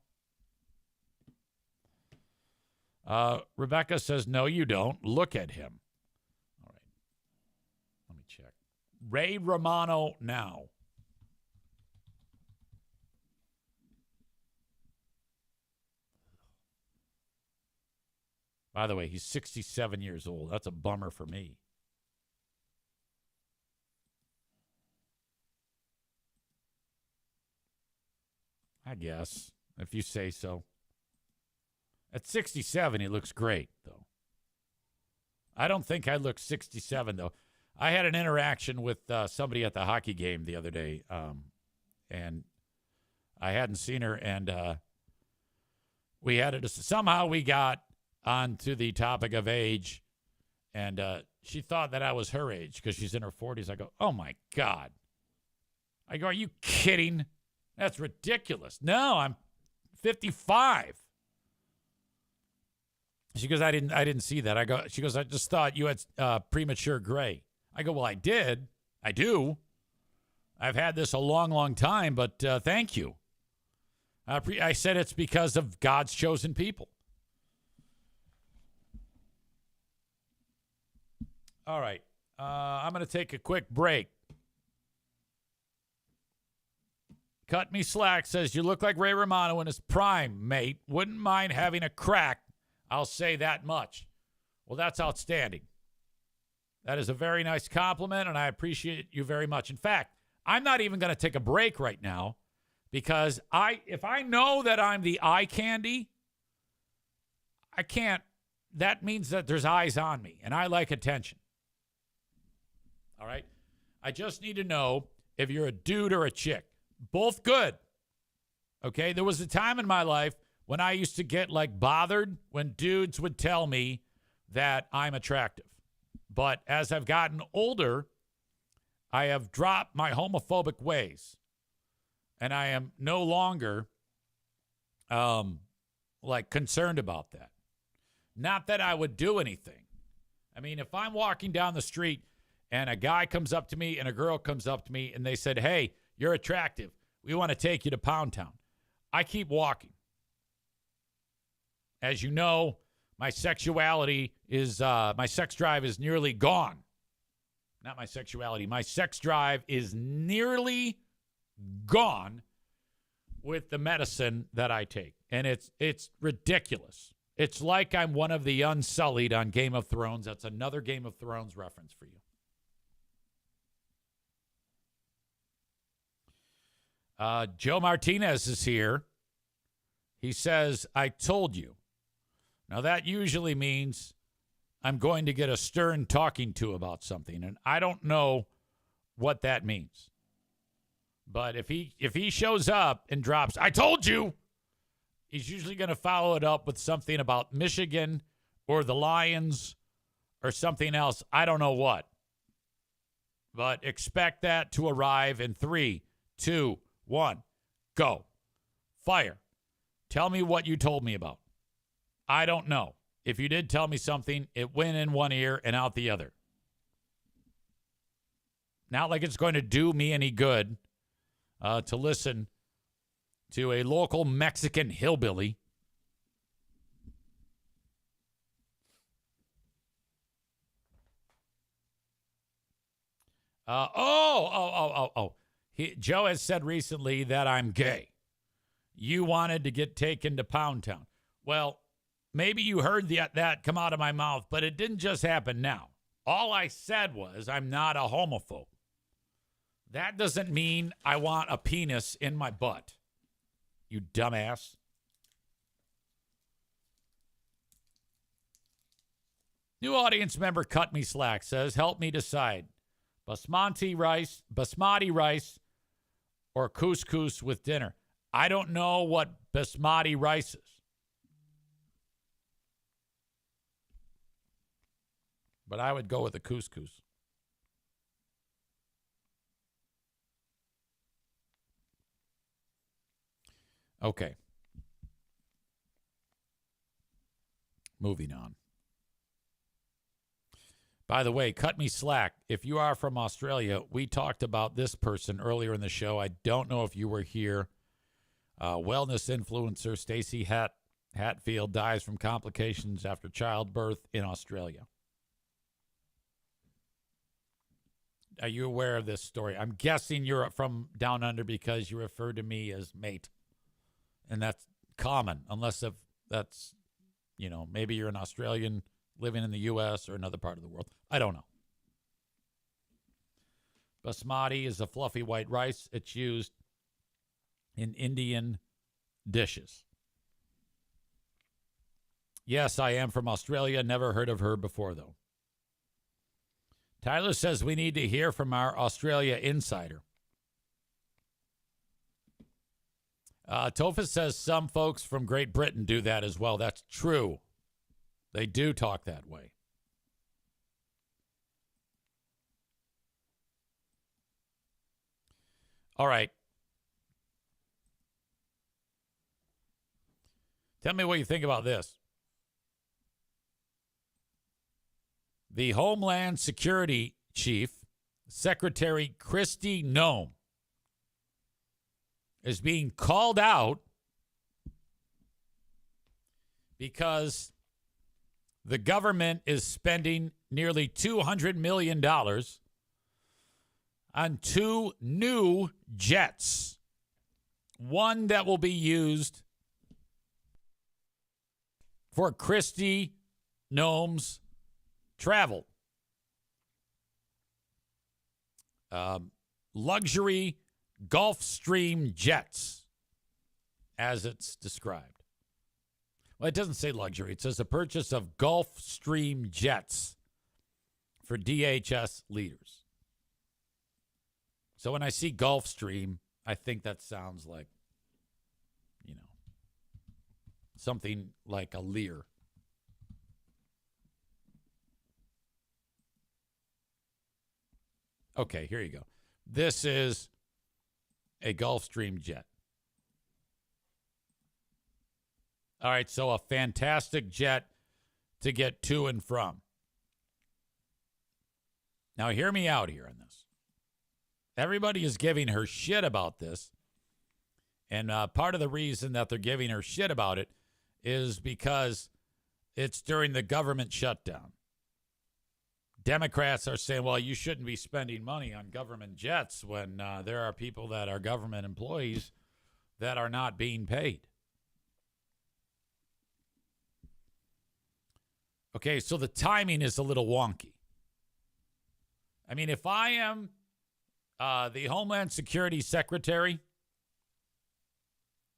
Rebecca says, no, you don't. Look at him. All right. Let me check. Ray Romano now. By the way, he's 67 years old. That's a bummer for me. I guess, if you say so. At 67, he looks great, though. I don't think I look 67, though. I had an interaction with somebody at the hockey game the other day, and I hadn't seen her, and we had it. Somehow we got onto the topic of age, and she thought that I was her age because she's in her 40s. I go, oh, my God. I go, are you kidding? That's ridiculous. No, I'm 55. She goes, I didn't see that. She goes, I just thought you had premature gray. I go, well, I did. I do. I've had this a long, long time, but thank you. I said it's because of God's chosen people. All right. I'm going to take a quick break. Cut Me Slack says, you look like Ray Romano in his prime, mate. Wouldn't mind having a crack. I'll say that much. Well, that's outstanding. That is a very nice compliment, and I appreciate you very much. In fact, I'm not even going to take a break right now because if I know that I'm the eye candy, I can't. That means that there's eyes on me, and I like attention. All right? I just need to know if you're a dude or a chick. Both good. Okay? There was a time in my life when I used to get like bothered when dudes would tell me that I'm attractive. But as I've gotten older, I have dropped my homophobic ways. And I am no longer like concerned about that. Not that I would do anything. I mean, if I'm walking down the street and a guy comes up to me and a girl comes up to me and they said, "Hey, you're attractive. We want to take you to Pound Town." I keep walking. As you know, my sexuality is, my sex drive is nearly gone. Not my sexuality. My sex drive is nearly gone with the medicine that I take. And it's ridiculous. It's like I'm one of the Unsullied on Game of Thrones. That's another Game of Thrones reference for you. Joe Martinez is here. He says, "I told you." Now, that usually means I'm going to get a stern talking to about something, and I don't know what that means. But if he shows up and drops, "I told you," he's usually going to follow it up with something about Michigan or the Lions or something else. I don't know what. But expect that to arrive in 3, 2, 1, go. Fire. Tell me what you told me about. I don't know. If you did tell me something, it went in one ear and out the other. Not like it's going to do me any good to listen to a local Mexican hillbilly Joe has said recently that I'm gay. You wanted to get taken to Pound Town. Well, maybe you heard that come out of my mouth, but it didn't just happen now. All I said was I'm not a homophobe. That doesn't mean I want a penis in my butt. You dumbass. New audience member Cut Me Slack says, "Help me decide. Basmati rice or couscous with dinner." I don't know what basmati rice is. But I would go with the couscous. Okay. Moving on. By the way, cut me slack. If you are from Australia, we talked about this person earlier in the show. I don't know if you were here. Wellness influencer Stacey Hatfield dies from complications after childbirth in Australia. Are you aware of this story? I'm guessing you're from down under because you refer to me as mate. And that's common, unless if that's, maybe you're an Australian living in the U.S. or another part of the world. I don't know. Basmati is a fluffy white rice. It's used in Indian dishes. Yes, I am from Australia. Never heard of her before, though. Tyler says we need to hear from our Australia insider. Tofa says some folks from Great Britain do that as well. That's true. They do talk that way. All right. Tell me what you think about this. The Homeland Security Chief, Secretary Kristi Noem, is being called out because the government is spending nearly $200 million on 2 new jets. One that will be used for Kristi Noem's travel. Luxury Gulfstream jets, as it's described. Well, it doesn't say luxury. It says the purchase of Gulfstream jets for DHS leaders. So when I see Gulfstream, I think that sounds like, something like a Lear. Okay, here you go. This is a Gulfstream jet. All right, so a fantastic jet to get to and from. Now, hear me out here on this. Everybody is giving her shit about this. And part of the reason that they're giving her shit about it is because it's during the government shutdown. Democrats are saying, well, you shouldn't be spending money on government jets when there are people that are government employees that are not being paid. Okay, so the timing is a little wonky. I mean, if I am the Homeland Security Secretary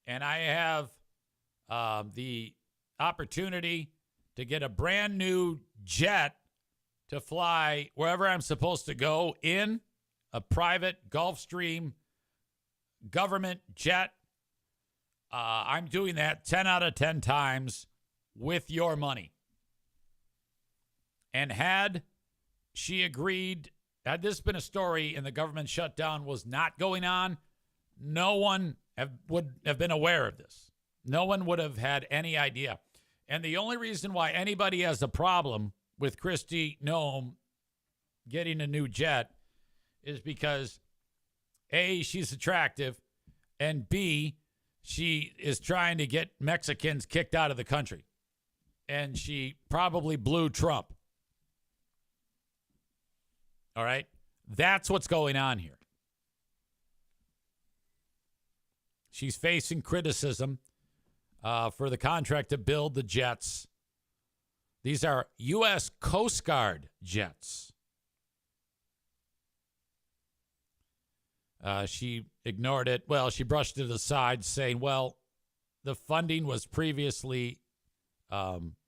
and I have the opportunity to get a brand new jet to fly wherever I'm supposed to go in a private Gulfstream government jet, I'm doing that 10 out of 10 times with your money. And had she agreed, had this been a story and the government shutdown was not going on, no one would have been aware of this. No one would have had any idea. And the only reason why anybody has a problem with Kristi Noem getting a new jet is because, A, she's attractive, and B, she is trying to get Mexicans kicked out of the country. And she probably blew Trump. All right? That's what's going on here. She's facing criticism for the contract to build the jets. These are U.S. Coast Guard jets. She ignored it. Well, she brushed it aside, saying, well, the funding was previously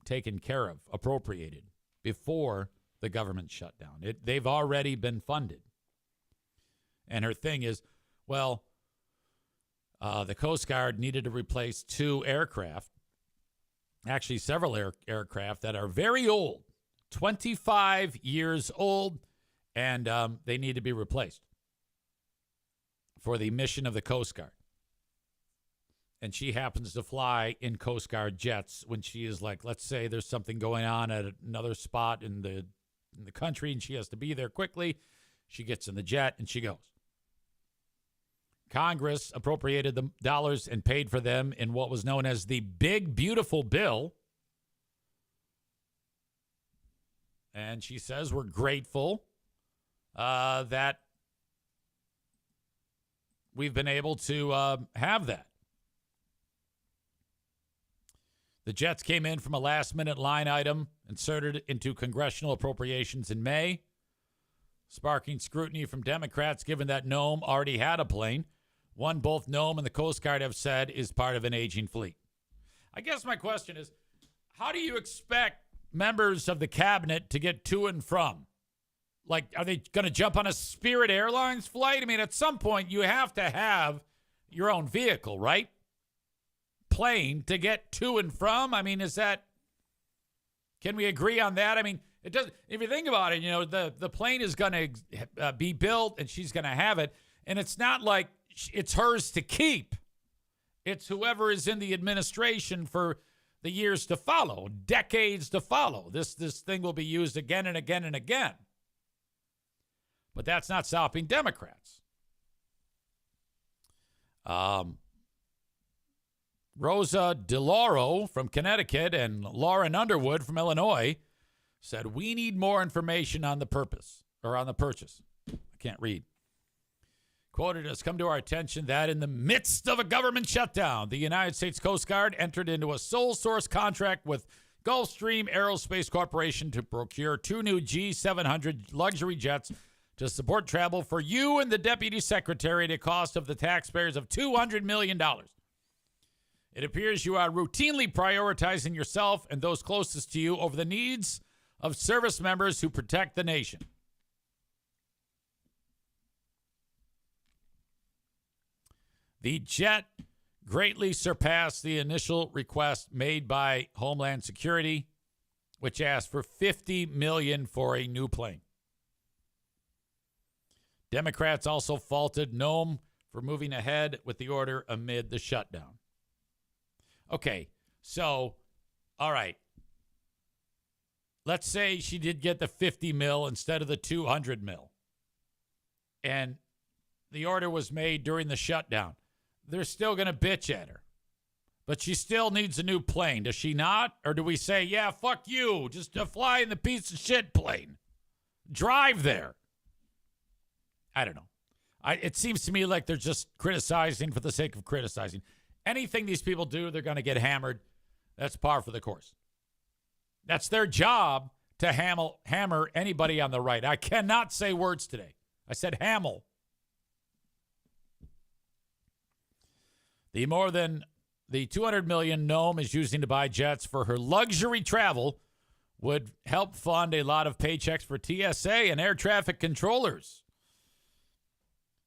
taken care of, appropriated, before the government shutdown. They've already been funded. And her thing is, well, the Coast Guard needed to replace 2 aircraft, actually several aircraft that are very old, 25 years old, and they need to be replaced for the mission of the Coast Guard. And she happens to fly in Coast Guard jets when she is like, let's say there's something going on at another spot in the country and she has to be there quickly. She gets in the jet and she goes. Congress appropriated the dollars and paid for them in what was known as the Big Beautiful Bill. And she says we're grateful that we've been able to have that. The jets came in from a last-minute line item inserted into congressional appropriations in May, sparking scrutiny from Democrats given that Noem already had a plane, one both Noem and the Coast Guard have said is part of an aging fleet. I guess my question is, how do you expect members of the cabinet to get to and from? Like, are they going to jump on a Spirit Airlines flight? I mean, at some point, you have to have your own vehicle, right? Plane to get to and from. I mean, can we agree on that? I mean, it does. If you think about it, the plane is going to be built and she's going to have it. And it's not like it's hers to keep. It's whoever is in the administration for the years to follow, decades to follow. This thing will be used again and again and again. But that's not stopping Democrats. Rosa DeLauro from Connecticut and Lauren Underwood from Illinois said, we need more information on the purchase. I can't read. Quoted, has come to our attention that in the midst of a government shutdown, the United States Coast Guard entered into a sole source contract with Gulfstream Aerospace Corporation to procure 2 new G700 luxury jets to support travel for you and the Deputy Secretary at a cost of the taxpayers of $200 million. It appears you are routinely prioritizing yourself and those closest to you over the needs of service members who protect the nation. The jet greatly surpassed the initial request made by Homeland Security, which asked for $50 million for a new plane. Democrats also faulted Nome for moving ahead with the order amid the shutdown. Okay, so, all right. Let's say she did get the 50 mil instead of the 200 mil. And the order was made during the shutdown. They're still going to bitch at her. But she still needs a new plane, does she not? Or do we say, yeah, fuck you, just to fly in the piece of shit plane? Drive there. I don't know. It seems to me like they're just criticizing for the sake of criticizing. Anything these people do, they're going to get hammered. That's par for the course. That's their job to hammer anybody on the right. I cannot say words today. I said Hamill. The more than the $200 million Nome is using to buy jets for her luxury travel would help fund a lot of paychecks for TSA and air traffic controllers.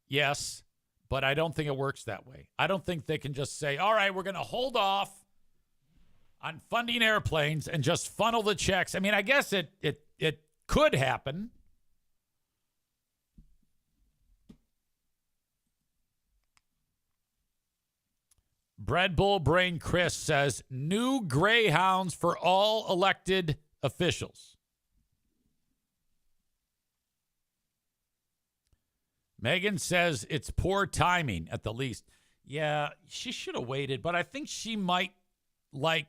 Yes, but I don't think it works that way. I don't think they can just say, all right, we're going to hold off on funding airplanes and just funnel the checks. I mean, I guess it could happen. Bread Bull Brain Chris says, new Greyhounds for all elected officials. Megan says it's poor timing at the least. Yeah, she should have waited, but I think she might like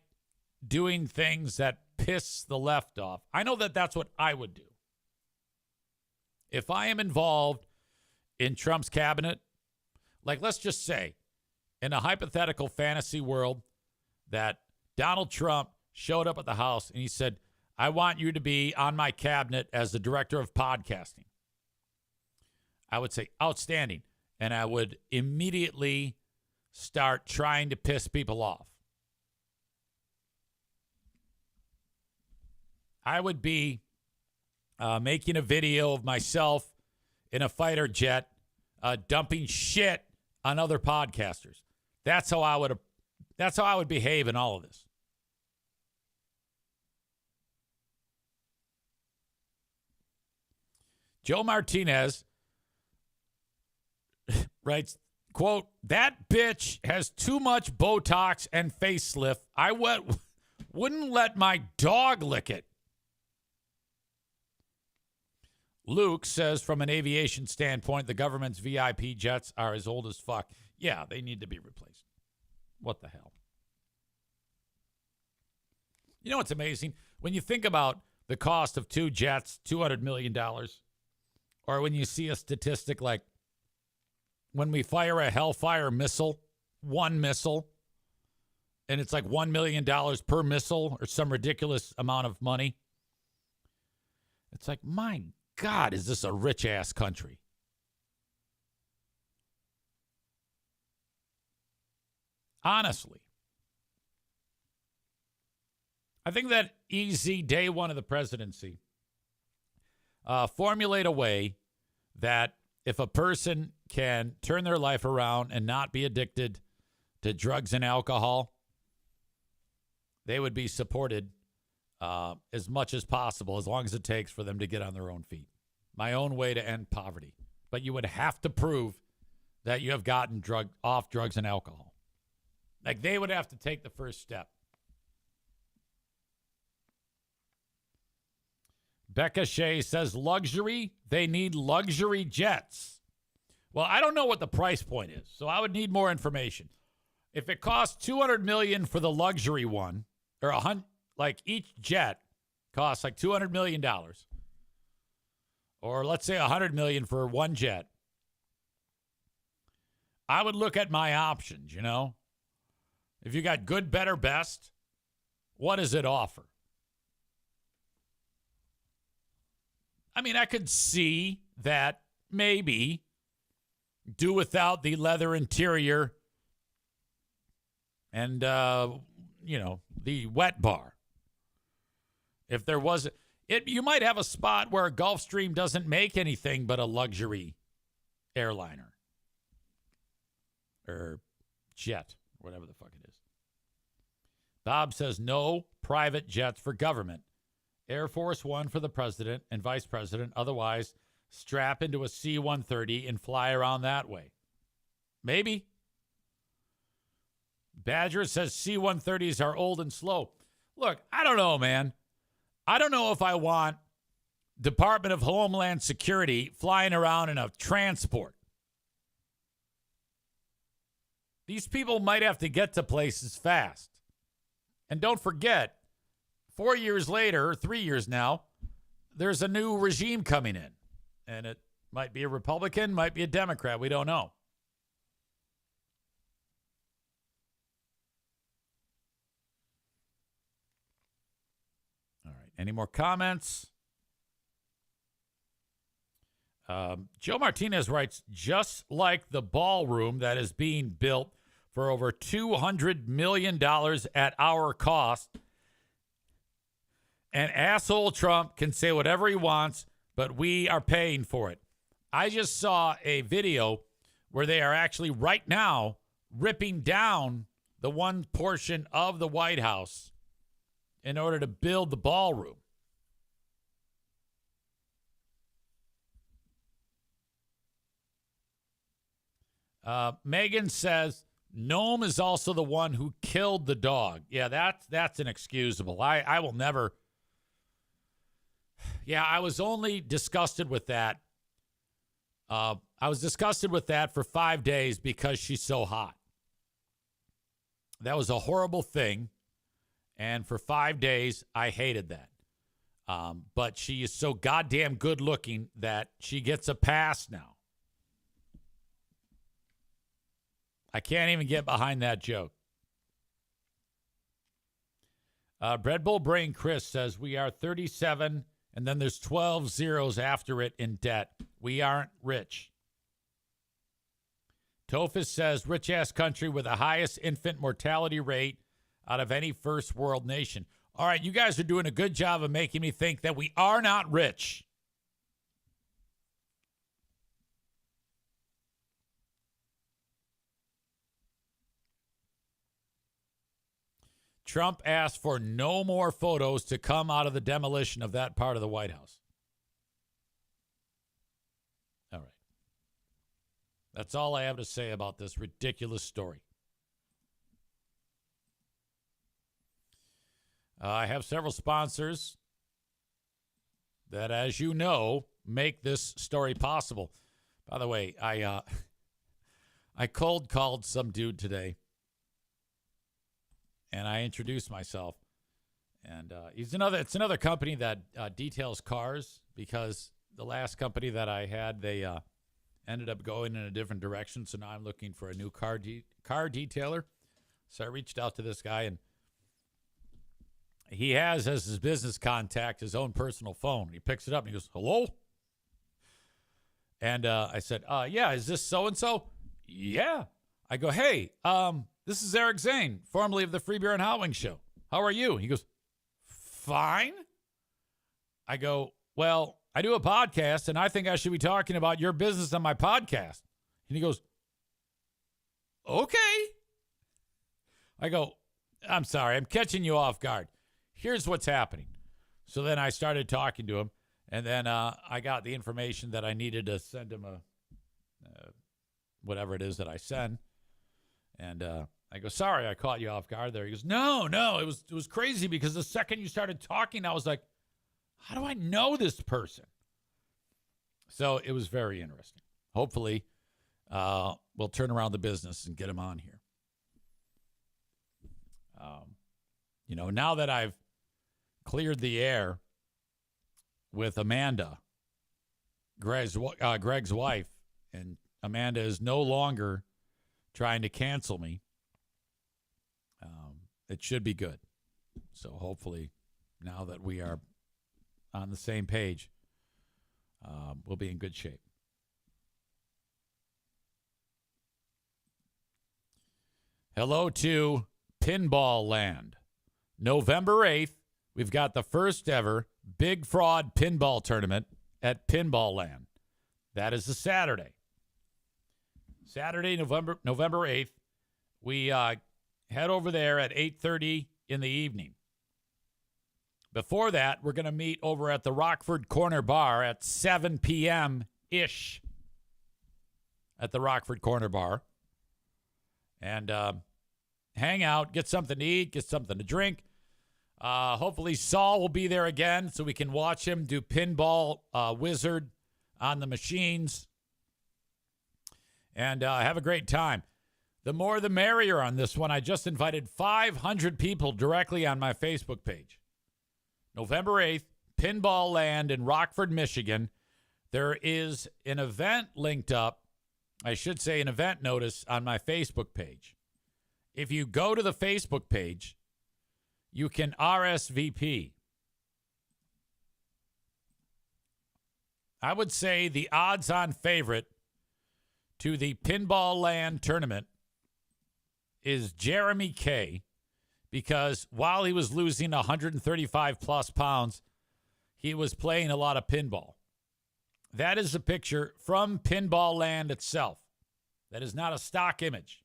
doing things that piss the left off. I know that that's what I would do. If I am involved in Trump's cabinet, like let's just say in a hypothetical fantasy world that Donald Trump showed up at the house and he said, I want you to be on my cabinet as the director of podcasting. I would say outstanding. And I would immediately start trying to piss people off. I would be making a video of myself in a fighter jet dumping shit on other podcasters. That's how I would behave in all of this. Joe Martinez writes, quote, that bitch has too much Botox and facelift. I wouldn't let my dog lick it. Luke says, from an aviation standpoint, the government's VIP jets are as old as fuck. Yeah, they need to be replaced. What the hell? You know what's amazing? When you think about the cost of two jets, $200 million, or when you see a statistic like when we fire a Hellfire missile, one missile, and it's like $1 million per missile or some ridiculous amount of money. It's like, my God, is this a rich-ass country? Honestly. I think that easy day one of the presidency, formulate a way that if a person can turn their life around and not be addicted to drugs and alcohol, they would be supported as much as possible, as long as it takes for them to get on their own feet. My own way to end poverty. But you would have to prove that you have gotten off drugs and alcohol. Like, they would have to take the first step. Becca Shea says, luxury, they need luxury jets. Well, I don't know what the price point is, so I would need more information. If it costs $200 million for the luxury one, or like each jet costs like $200 million, or let's say $100 million for one jet, I would look at my options, you know? If you got good, better, best, what does it offer? I mean, I could see that maybe do without the leather interior and, the wet bar. If there was, you might have a spot where Gulfstream doesn't make anything but a luxury airliner. or jet, whatever the fuck it is. Bob says no private jets for government. Air Force One for the president and vice president. Otherwise, strap into a C-130 and fly around that way. Maybe. Badger says C-130s are old and slow. Look, I don't know, man. I don't know if I want Department of Homeland Security flying around in a transport. These people might have to get to places fast. And don't forget, 4 years later, 3 years now, there's a new regime coming in. And it might be a Republican, might be a Democrat. We don't know. All right. Any more comments? Joe Martinez writes, just like the ballroom that is being built for over $200 million at our cost, and asshole Trump can say whatever he wants, but we are paying for it. I just saw a video where they are actually right now ripping down the one portion of the White House in order to build the ballroom. Megan says, Noam is also the one who killed the dog. Yeah, that's inexcusable. I will never. Yeah, I was only disgusted with that. I was disgusted with that for 5 days because she's so hot. That was a horrible thing. And for 5 days, I hated that. But she is so goddamn good looking that she gets a pass now. I can't even get behind that joke. Bread Bull Brain Chris says, we are 37, and then there's 12 zeros after it in debt. We aren't rich. Tophus says, rich-ass country with the highest infant mortality rate out of any first world nation. All right, you guys are doing a good job of making me think that we are not rich. Trump asked for no more photos to come out of the demolition of that part of the White House. All right. That's all I have to say about this ridiculous story. I have several sponsors that, as you know, make this story possible. By the way, I cold called some dude today. And I introduced myself, and it's another company that details cars, because the last company that I had, they ended up going in a different direction. So now I'm looking for a new car detailer. So I reached out to this guy, and he has as his business contact his own personal phone. He picks it up and he goes, "Hello?" And I said, "Yeah, is this so-and-so?" "Yeah." I go, "Hey, this is Eric Zane, formerly of the Free Beer and Hot Wings Show. How are you?" He goes, "Fine." I go, "Well, I do a podcast, and I think I should be talking about your business on my podcast." And he goes, "Okay." I go, "I'm sorry, I'm catching you off guard. Here's what's happening." So then I started talking to him, and then I got the information that I needed to send him whatever it is that I send. And I go, "Sorry, I caught you off guard there." He goes, No, it was crazy, because the second you started talking, I was like, how do I know this person? So it was very interesting. Hopefully, we'll turn around the business and get him on here. Now that I've cleared the air with Amanda, Greg's wife, and Amanda is no longer trying to cancel me, it should be good. So hopefully, now that we are on the same page, we'll be in good shape. Hello to Pinball Land. November 8th, we've got the first ever Big Fraud Pinball Tournament at Pinball Land. That is a Saturday. Saturday, November 8th. We head over there at 8:30 in the evening. Before that, we're going to meet over at the Rockford Corner Bar at 7 p.m.-ish at the Rockford Corner Bar. And hang out, get something to eat, get something to drink. Hopefully Saul will be there again so we can watch him do Pinball Wizard on the machines. And have a great time. The more the merrier on this one. I just invited 500 people directly on my Facebook page. November 8th, Pinball Land in Rockford, Michigan. There is an event linked up. I should say an event notice on my Facebook page. If you go to the Facebook page, you can RSVP. I would say the odds-on favorite to the Pinball Land tournament is Jeremy Kay, because while he was losing 135-plus pounds, he was playing a lot of pinball. That is a picture from Pinball Land itself. That is not a stock image.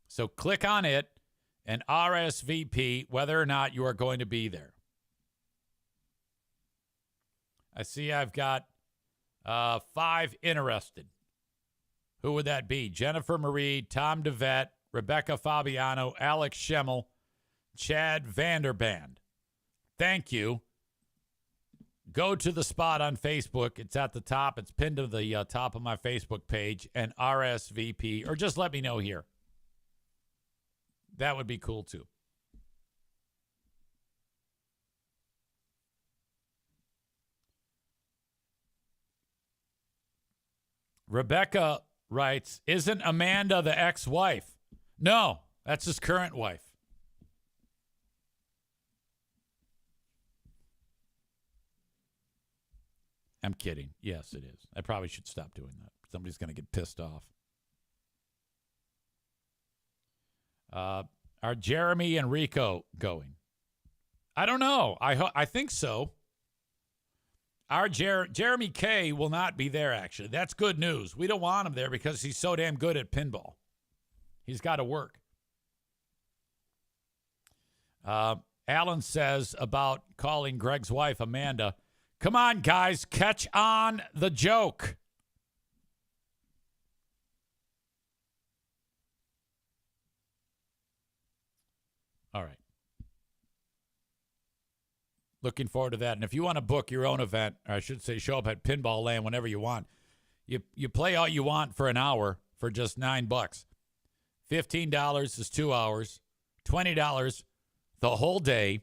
So click on it and RSVP whether or not you are going to be there. I see I've got 5 interested. Who would that be? Jennifer Marie, Tom DeVette, Rebecca Fabiano, Alex Schemmel, Chad Vanderband. Thank you. Go to the spot on Facebook. It's at the top. It's pinned to the top of my Facebook page, and RSVP, or just let me know here. That would be cool, too. Rebecca writes, isn't Amanda the ex-wife? No, that's his current wife. I'm kidding. Yes, it is. I probably should stop doing that. Somebody's going to get pissed off. Are Jeremy and Rico going? I don't know. I think so. Our Jeremy Kay will not be there, actually. That's good news. We don't want him there because he's so damn good at pinball. He's got to work. Alan says about calling Greg's wife Amanda, come on, guys, catch on the joke. All right. Looking forward to that. And if you want to book your own event, or I should say show up at Pinball Land whenever you want, you play all you want for an hour for just $9. $15 is 2 hours. $20 the whole day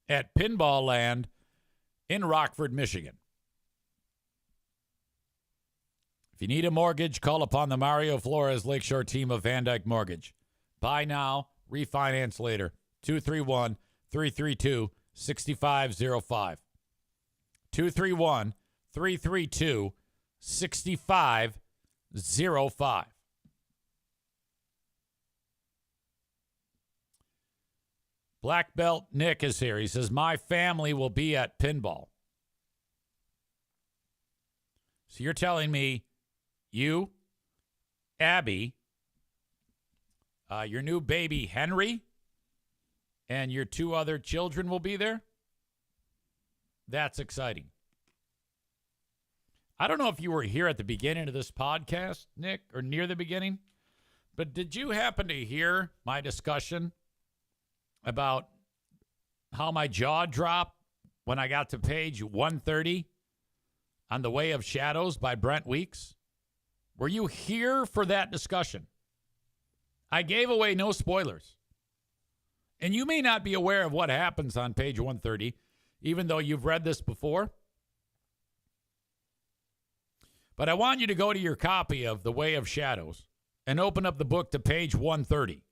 at Pinball Land in Rockford, Michigan. If you need a mortgage, call upon the Mario Flores Lakeshore team of Van Dyke Mortgage. Buy now, refinance later. 231-332-6505. 231-332-6505. Black Belt Nick is here. He says, my family will be at pinball. So you're telling me you, Abby, your new baby Henry, and your 2 other children will be there? That's exciting. I don't know if you were here at the beginning of this podcast, Nick, or near the beginning, but did you happen to hear my discussion about how my jaw dropped when I got to page 130 on The Way of Shadows by Brent Weeks? Were you here for that discussion? I gave away no spoilers. And you may not be aware of what happens on page 130, even though you've read this before. But I want you to go to your copy of The Way of Shadows and open up the book to page 130.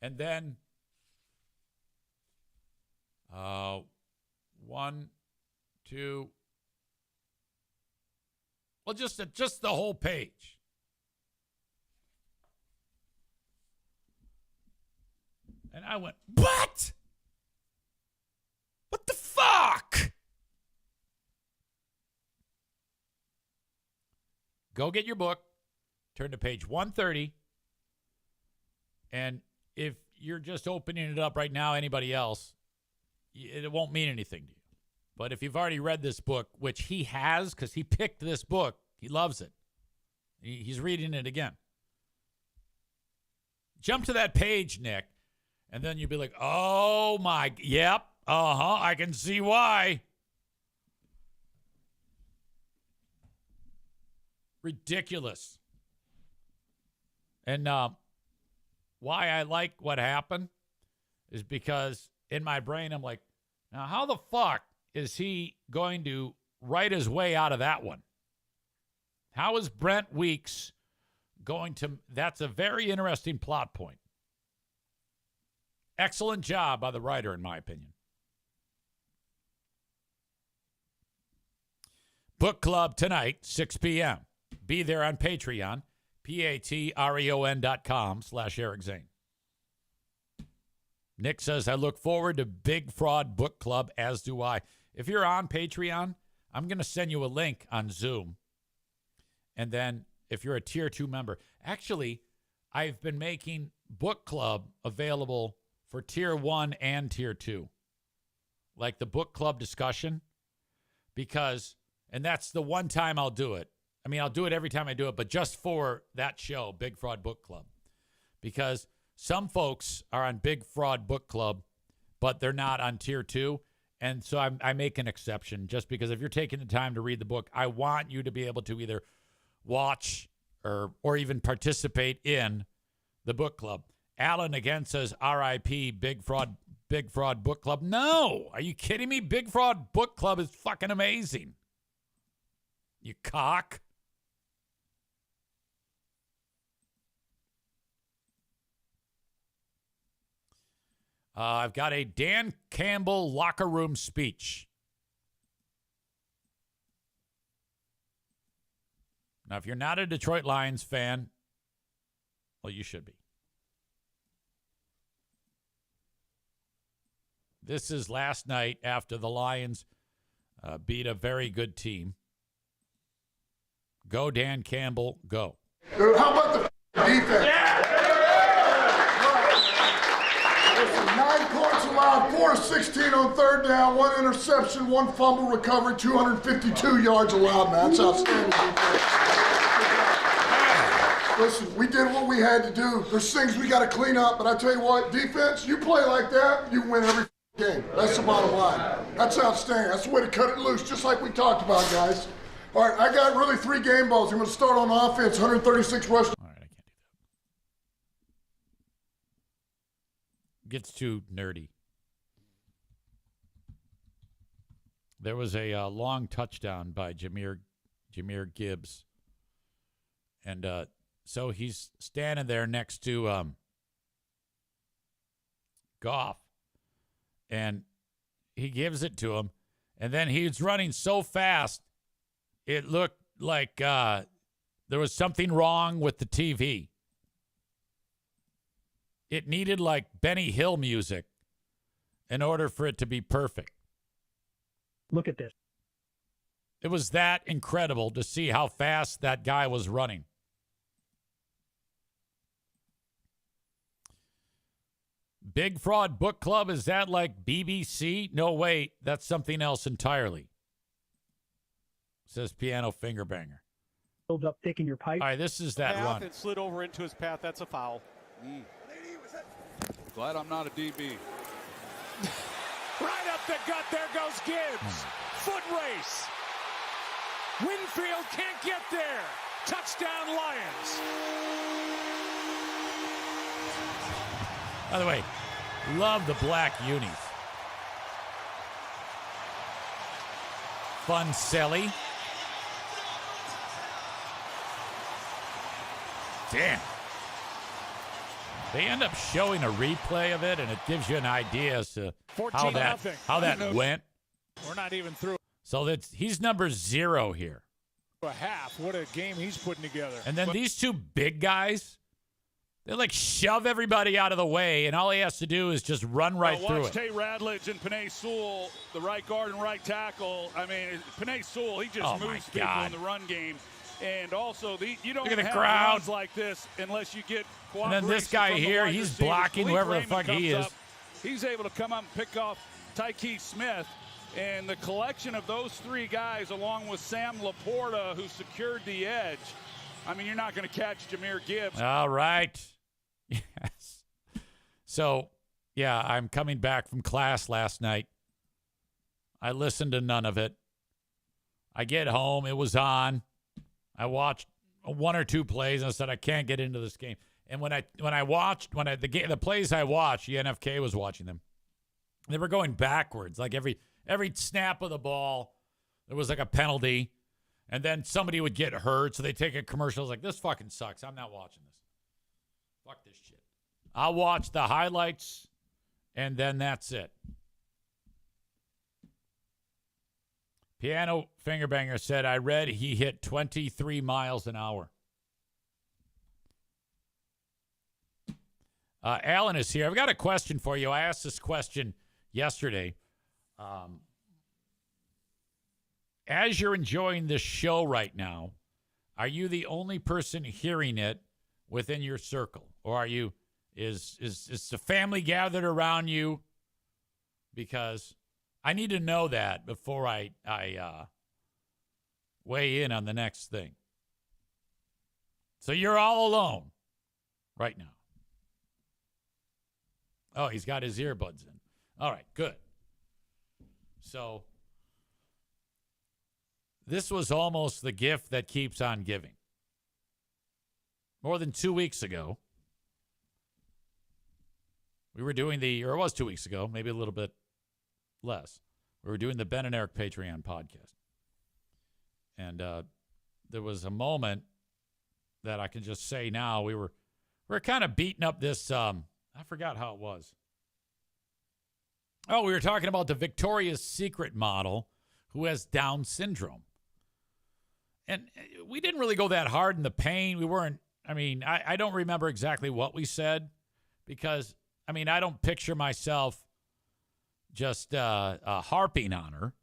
And then 1, 2, well, just the whole page. And I went, what? Go get your book, turn to page 130, and if you're just opening it up right now, anybody else, it won't mean anything to you. But if you've already read this book, which he has because he picked this book, he loves it. He's reading it again. Jump to that page, Nick, and then you'll be like, oh, my, yep, I can see why. Ridiculous. And why I like what happened is because in my brain, I'm like, now how the fuck is he going to write his way out of that one? How is Brent Weeks going to? That's a very interesting plot point. Excellent job by the writer, in my opinion. Book club tonight, 6 p.m. Be there on Patreon, patreon.com/Eric Zane. Nick says, I look forward to Big Fraud Book Club, as do I. If you're on Patreon, I'm going to send you a link on Zoom. And then if you're a Tier 2 member, actually, I've been making Book Club available for Tier 1 and Tier 2. Like the Book Club discussion. Because, and that's the one time I'll do it. I mean, I'll do it every time I do it, but just for that show, Big Fraud Book Club. Because some folks are on Big Fraud Book Club, but they're not on Tier 2. And so I make an exception just because if you're taking the time to read the book, I want you to be able to either watch or even participate in the book club. Alan again says, R.I.P. Big Fraud Book Club. No! Are you kidding me? Big Fraud Book Club is fucking amazing. You cock. I've got a Dan Campbell locker room speech. Now, if you're not a Detroit Lions fan, well, you should be. This is last night after the Lions beat a very good team. Go, Dan Campbell, go. Dude, how about the defense? Yeah! Listen, 9 points allowed, 4 of 16 on third down, 1 interception, 1 fumble recovery, 252 yards allowed, man. That's outstanding defense. Listen, we did what we had to do. There's things we got to clean up, but I tell you what, defense, you play like that, you win every game. That's the bottom line. That's outstanding. That's the way to cut it loose, just like we talked about, guys. All right, I got really 3 game balls. I'm going to start on offense, 136 rushes. All right, I can't do that. Gets too nerdy. There was a long touchdown by Jahmyr Gibbs. And so he's standing there next to Goff. And he gives it to him. And then he's running so fast, it looked like there was something wrong with the TV. It needed like Benny Hill music in order for it to be perfect. Look at this. It was that incredible to see how fast that guy was running. Big Fraud Book Club, is that like BBC? No, wait, that's something else entirely. Says Piano Finger Banger. Build up thick in your pipe. All right, this is that run. It slid over into his path. That's a foul. Glad I'm not a DB. Right up the gut. There goes Gibbs. Foot race. Winfield can't get there. Touchdown Lions. By the way, love the black unis. Fun Selly. Damn. They end up showing a replay of it, and it gives you an idea as to how that went. We're not even through So he's number 0 here. a half. What a game he's putting together. And then these two big guys, they like shove everybody out of the way, and all he has to do is just run right through it. Tate Radledge and Penei Sewell, the right guard and right tackle. I mean, Penei Sewell, he just moves people in the run game. And also, you don't Look at the have crowd. runs like this unless you get And cooperation. then this guy from the here, wide he's receivers. blocking Malik whoever the Raymond fuck he comes is. up. He's able to come up and pick off Tyke Smith. And the collection of those three guys, along with Sam Laporta, who secured the edge, I mean, you're not going to catch Jahmyr Gibbs. All right. Yes. So, yeah, I'm coming back from class last night. I listened to none of it. I get home. It was on. I watched one or two plays, and I said, I can't get into this game. And the plays I watched, the NFK was watching them. They were going backwards. Like every snap of the ball, there was like a penalty. And then somebody would get hurt, so they take a commercial. I was like, this fucking sucks. I'm not watching this. Fuck this shit. I'll watch the highlights, and then that's it. Piano Fingerbanger said, I read he hit 23 miles an hour. Alan is here. I've got a question for you. I asked this question yesterday. As you're enjoying this show right now, are you the only person hearing it within your circle? Or is the family gathered around you? Because I need to know that before I weigh in on the next thing. So you're all alone right now. Oh, he's got his earbuds in. All right, good. So this was almost the gift that keeps on giving. More than 2 weeks ago, we were doing or it was 2 weeks ago, maybe a little bit less. We were doing the Ben and Eric Patreon podcast. And there was a moment that I can just say now, we were kind of beating up this, I forgot how it was. Oh, we were talking about the Victoria's Secret model who has Down syndrome. And we didn't really go that hard in the pain. We weren't, I don't remember exactly what we said because, I don't picture myself just harping on her.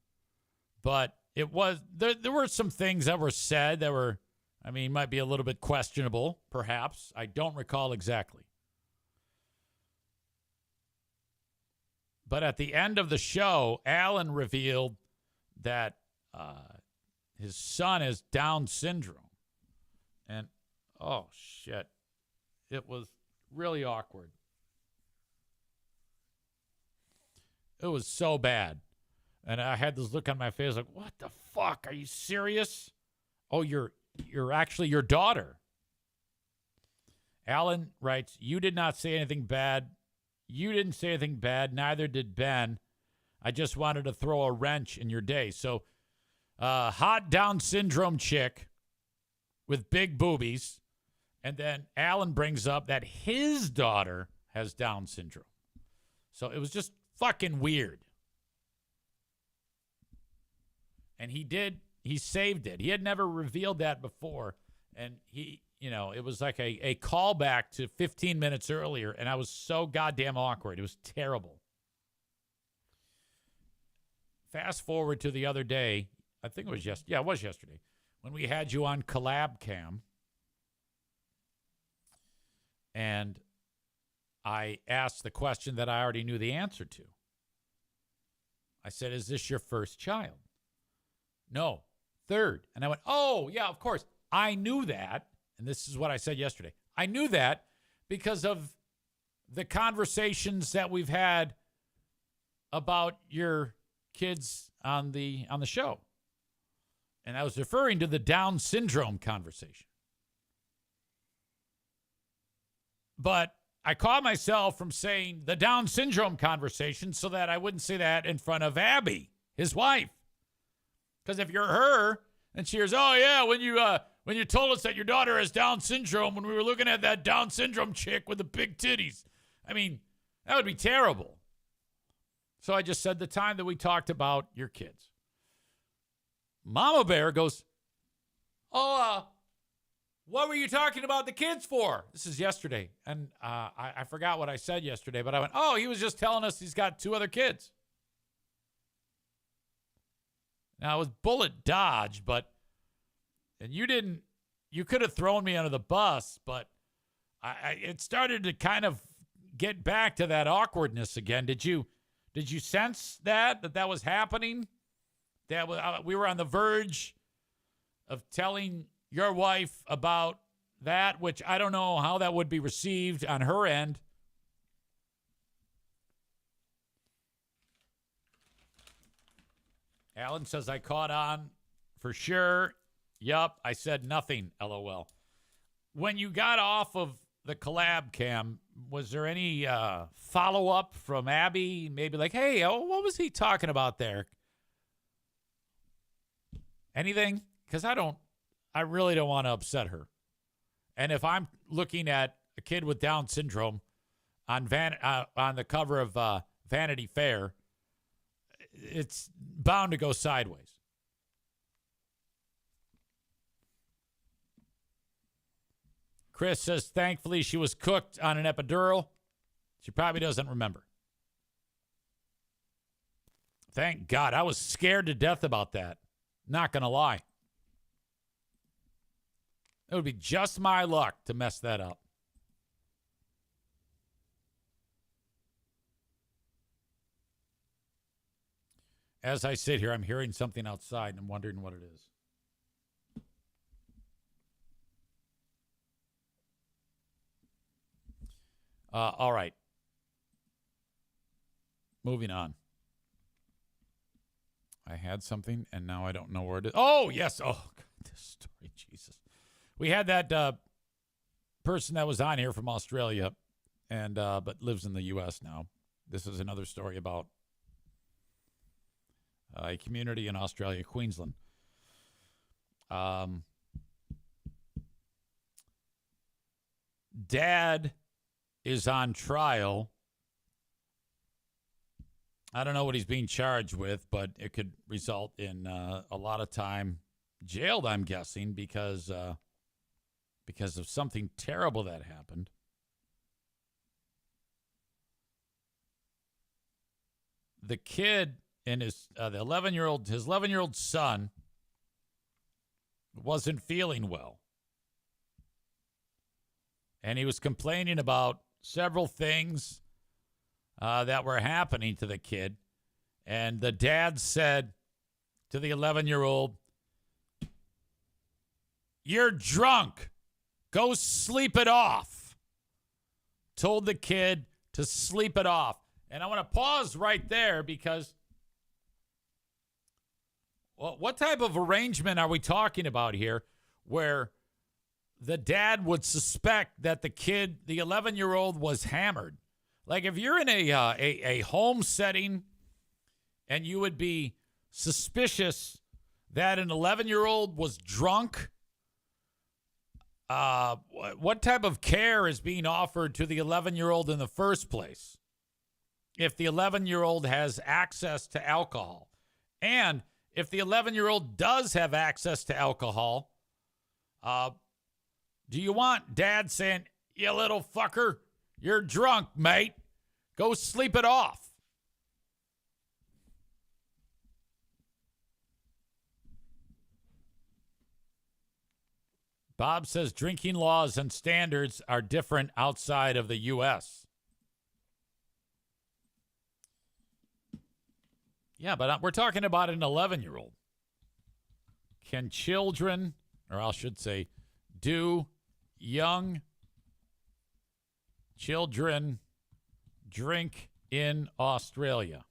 But it was, there were some things that were said that were, might be a little bit questionable, perhaps. I don't recall exactly. But at the end of the show, Alan revealed that his son has Down syndrome. And, oh, shit. It was really awkward. It was so bad. And I had this look on my face like, what the fuck? Are you serious? Oh, you're actually your daughter. Alan writes, you did not say anything bad. You didn't say anything bad. Neither did Ben. I just wanted to throw a wrench in your day. So, hot Down syndrome chick with big boobies. And then Alan brings up that his daughter has Down syndrome. So it was just fucking weird. And he saved it. He had never revealed that before. And it was like a callback to 15 minutes earlier, and I was so goddamn awkward. It was terrible. Fast forward to the other day. I think it was it was yesterday, when we had you on Collab Cam. And I asked the question that I already knew the answer to. I said, is this your first child? No, third. And I went, oh, yeah, of course. I knew that. And this is what I said yesterday. I knew that because of the conversations that we've had about your kids on the show. And I was referring to the Down syndrome conversation. But I caught myself from saying the Down syndrome conversation so that I wouldn't say that in front of Abby, his wife. Because if you're her, and she hears, oh, yeah, when you told us that your daughter has Down syndrome, when we were looking at that Down syndrome chick with the big titties. That would be terrible. So I just said the time that we talked about your kids. Mama Bear goes, oh, what were you talking about the kids for? This is yesterday. And I forgot what I said yesterday, but I went, oh, he was just telling us he's got 2 other kids. Now, it was bullet dodge, and you didn't you could have thrown me under the bus, but it started to kind of get back to that awkwardness again. Did you sense that was happening? That we were on the verge of telling your wife about that, which I don't know how that would be received on her end. Alan says, I caught on for sure. Yup, I said nothing, LOL. When you got off of the collab cam, was there any follow-up from Abby? Maybe like, hey, what was he talking about there? Anything? Because I really don't want to upset her. And if I'm looking at a kid with Down syndrome on the cover of Vanity Fair, it's bound to go sideways. Chris says, thankfully, she was cooked on an epidural. She probably doesn't remember. Thank God. I was scared to death about that. Not going to lie. It would be just my luck to mess that up. As I sit here, I'm hearing something outside, and I'm wondering what it is. All right. Moving on. I had something, and now I don't know where it is. Oh, yes. Oh, God, this story, Jesus. We had that person that was on here from Australia, and but lives in the U.S. now. This is another story about a community in Australia, Queensland. Dad is on trial. I don't know what he's being charged with, but it could result in a lot of time jailed, I'm guessing, because of something terrible that happened. The kid and his 11-year-old son wasn't feeling well. And he was complaining about several things that were happening to the kid. And the dad said to the 11-year-old, "You're drunk. Go sleep it off." Told the kid to sleep it off. And I want to pause right there because what type of arrangement are we talking about here where the dad would suspect that the 11-year-old, was hammered? Like if you're in a home setting and you would be suspicious that an 11-year-old was drunk, what type of care is being offered to the 11-year-old in the first place? If the 11-year-old has access to alcohol, and if the 11-year-old does have access to alcohol, do you want dad saying, "You little fucker, you're drunk, mate. Go sleep it off"? Bob says drinking laws and standards are different outside of the U.S. Yeah, but we're talking about an 11-year-old. Can children, or I should say, do young children drink in Australia?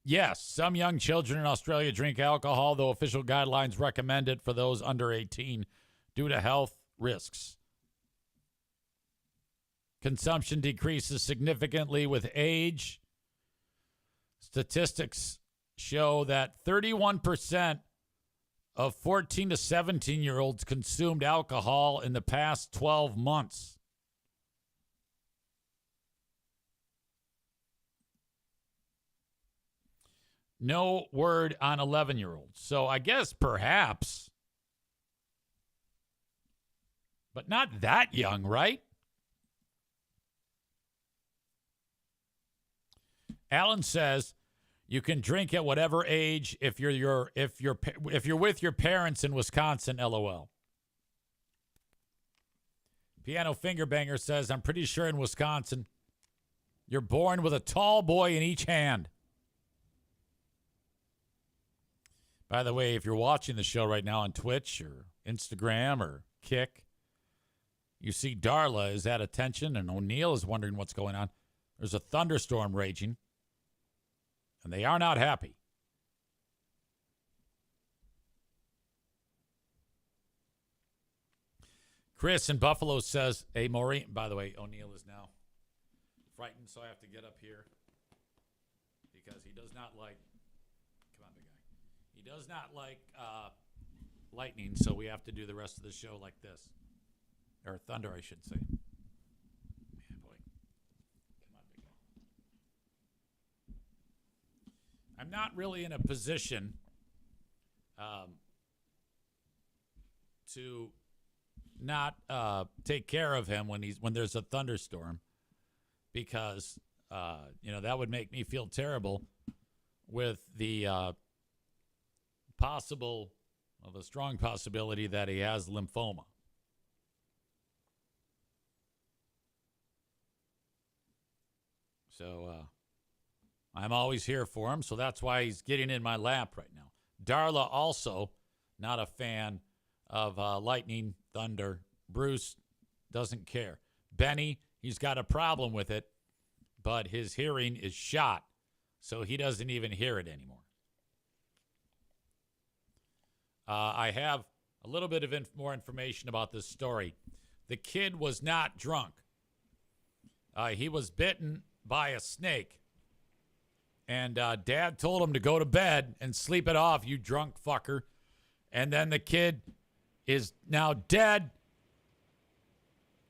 Yes, some young children in Australia drink alcohol, though official guidelines recommend it for those under 18 due to health risks. Consumption decreases significantly with age. Statistics show that 31% of 14 to 17-year-olds consumed alcohol in the past 12 months. No word on 11-year-olds. So I guess perhaps, but not that young, right? Alan says, You can drink at whatever age if you're with your parents in Wisconsin, LOL. Piano Finger Banger says, I'm pretty sure in Wisconsin, you're born with a tall boy in each hand. By the way, if you're watching the show right now on Twitch or Instagram or Kick, you see Darla is at attention and O'Neill is wondering what's going on. There's a thunderstorm raging, and they are not happy. Chris in Buffalo says, hey, Maureen, by the way, O'Neill is now frightened, so I have to get up here because he does not like, come on, big guy. He does not like lightning, so we have to do the rest of the show like this. Or thunder, I should say. Yeah, boy. Come on, big guy. I'm not really in a position to not take care of him when there's a thunderstorm, because that would make me feel terrible with the a strong possibility that he has lymphoma. So I'm always here for him, so that's why he's getting in my lap right now. Darla also not a fan of lightning, thunder. Bruce doesn't care. Benny, he's got a problem with it, but his hearing is shot, so he doesn't even hear it anymore. I have a little bit of more information about this story. The kid was not drunk. He was bitten by a snake, and Dad told him to go to bed and sleep it off, you drunk fucker. And then the kid is now dead.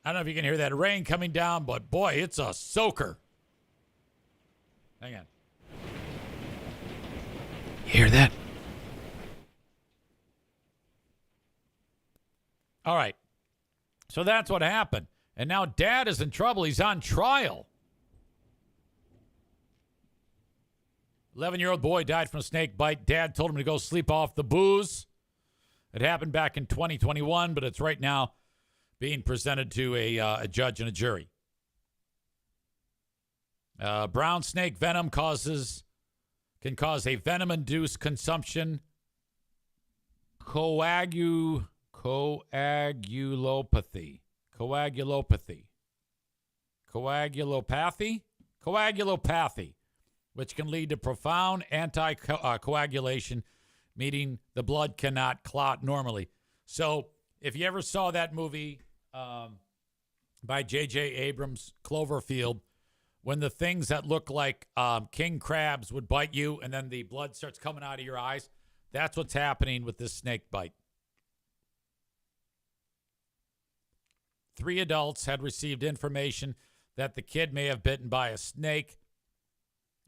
I don't know if you can hear that rain coming down, but boy, it's a soaker. Hang on. Hear that? All right. So that's what happened. And now Dad is in trouble. He's on trial. 11-year-old boy died from a snake bite. Dad told him to go sleep off the booze. It happened back in 2021, but it's right now being presented to a judge and a jury. Brown snake venom can cause a venom-induced consumption, coagulopathy, which can lead to profound anticoagulation, meaning the blood cannot clot normally. So if you ever saw that movie by J.J. Abrams, Cloverfield, when the things that look like king crabs would bite you and then the blood starts coming out of your eyes, that's what's happening with this snake bite. 3 adults had received information that the kid may have bitten by a snake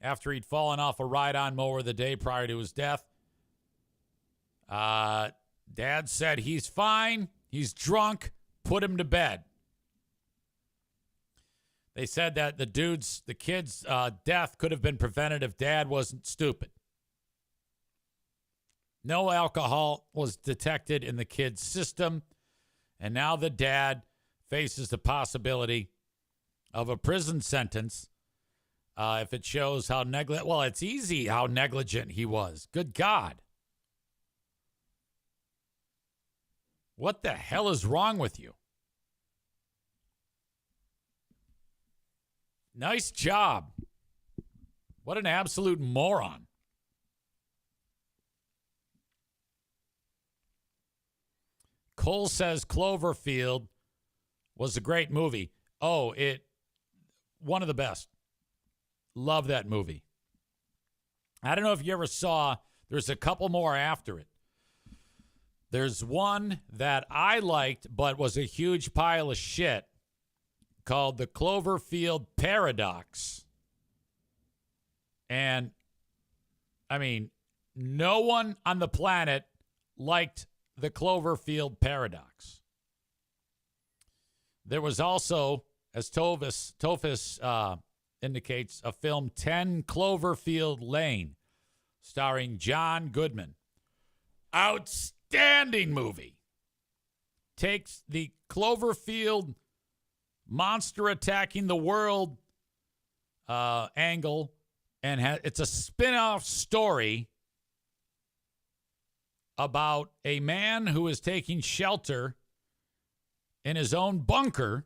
after he'd fallen off a ride-on mower the day prior to his death. Dad said he's fine, he's drunk, put him to bed. They said that the kid's death could have been prevented if Dad wasn't stupid. No alcohol was detected in the kid's system, and now the dad faces the possibility of a prison sentence if it shows how negligent. Well, it's easy how negligent he was. Good God. What the hell is wrong with you? Nice job. What an absolute moron. Cole says Cloverfield was a great movie. Oh, one of the best. Love that movie. I don't know if you ever saw, there's a couple more after it. There's one that I liked but was a huge pile of shit called The Cloverfield Paradox. And, I mean, no one on the planet liked The Cloverfield Paradox. There was also, as Tophus indicates a film 10 Cloverfield Lane, starring John Goodman. Outstanding movie. Takes the Cloverfield monster attacking the world angle, and it's a spin-off story about a man who is taking shelter in his own bunker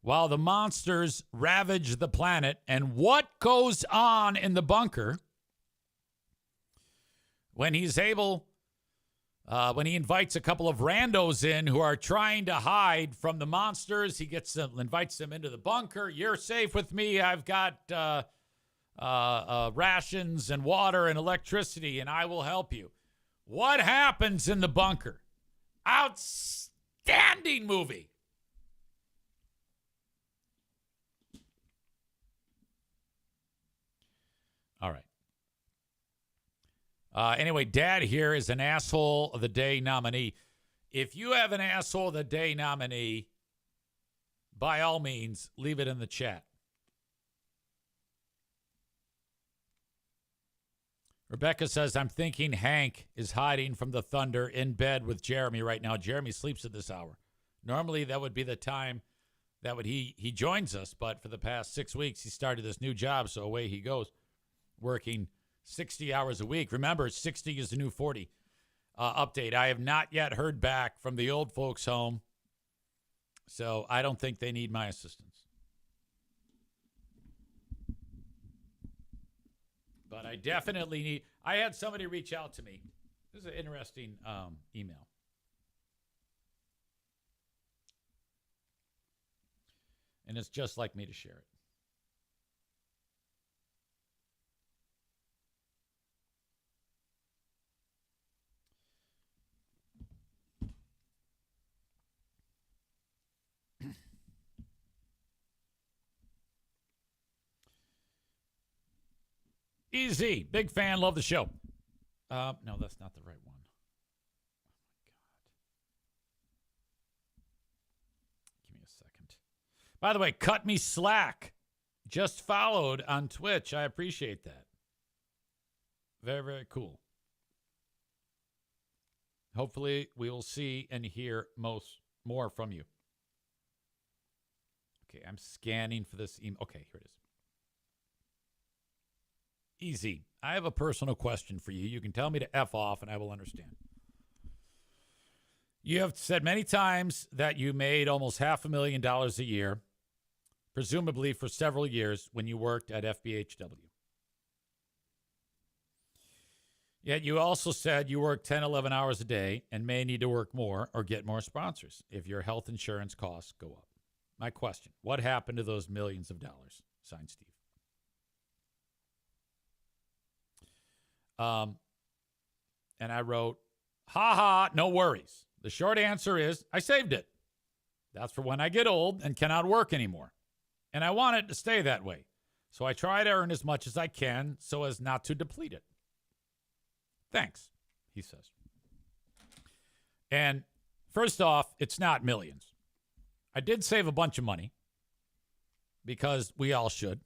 while the monsters ravage the planet, and what goes on in the bunker when he's able, when he invites a couple of randos in who are trying to hide from the monsters. He invites them into the bunker. You're safe with me. I've got rations and water and electricity, and I will help you. What happens in the bunker? Outstanding movie. All right. Anyway, Dad here is an Asshole of the Day nominee. If you have an Asshole of the Day nominee, by all means, leave it in the chat. Rebecca says, I'm thinking Hank is hiding from the Thunder in bed with Jeremy right now. Jeremy sleeps at this hour. Normally, that would be the time that he joins us, but for the past 6 weeks, he started this new job, so away he goes, working 60 hours a week. Remember, 60 is the new 40. Update. I have not yet heard back from the old folks home, so I don't think they need my assistance. But I definitely need... I had somebody reach out to me. This is an interesting email. And it's just like me to share it. Easy. Big fan. Love the show. No, that's not the right one. Oh, my God. Give me a second. By the way, Cut Me Slack just followed on Twitch. I appreciate that. Very, very cool. Hopefully, we will see and hear more from you. Okay, I'm scanning for this email. Okay, here it is. Easy. I have a personal question for you. You can tell me to F off and I will understand. You have said many times that you made almost $500,000 a year, presumably for several years when you worked at FBHW. Yet you also said you work 10, 11 hours a day and may need to work more or get more sponsors if your health insurance costs go up. My question, what happened to those millions of dollars? Signed, Steve. And I wrote, no worries. The short answer is I saved it. That's for when I get old and cannot work anymore. And I want it to stay that way. So I try to earn as much as I can so as not to deplete it. Thanks, he says. And first off, it's not millions. I did save a bunch of money because we all should.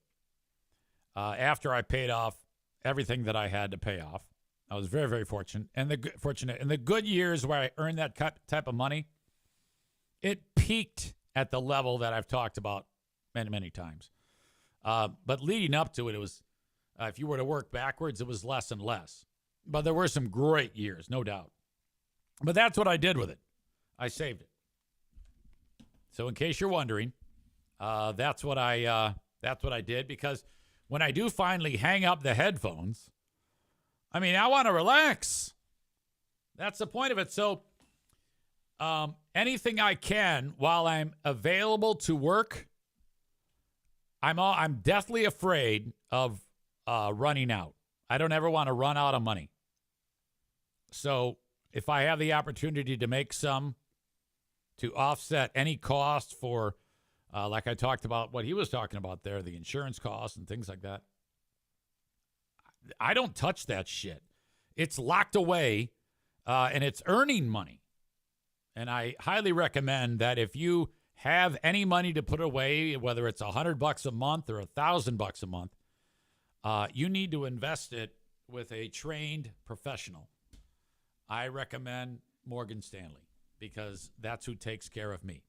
After I paid off everything that I had to pay off, I was very, very fortunate. And the good years where I earned that type of money, it peaked at the level that I've talked about many, many times. But leading up to it, it was, if you were to work backwards, it was less and less. But there were some great years, no doubt. But that's what I did with it. I saved it. So in case you're wondering, that's what I did, because when I do finally hang up the headphones, I mean, I want to relax. That's the point of it. So anything I can while I'm available to work, I'm deathly afraid of running out. I don't ever want to run out of money. So if I have the opportunity to make some to offset any cost for, like I talked about, what he was talking about there, the insurance costs and things like that, I don't touch that shit. It's locked away, and it's earning money. And I highly recommend that if you have any money to put away, whether it's $100 a month or $1,000 a month, you need to invest it with a trained professional. I recommend Morgan Stanley because that's who takes care of me.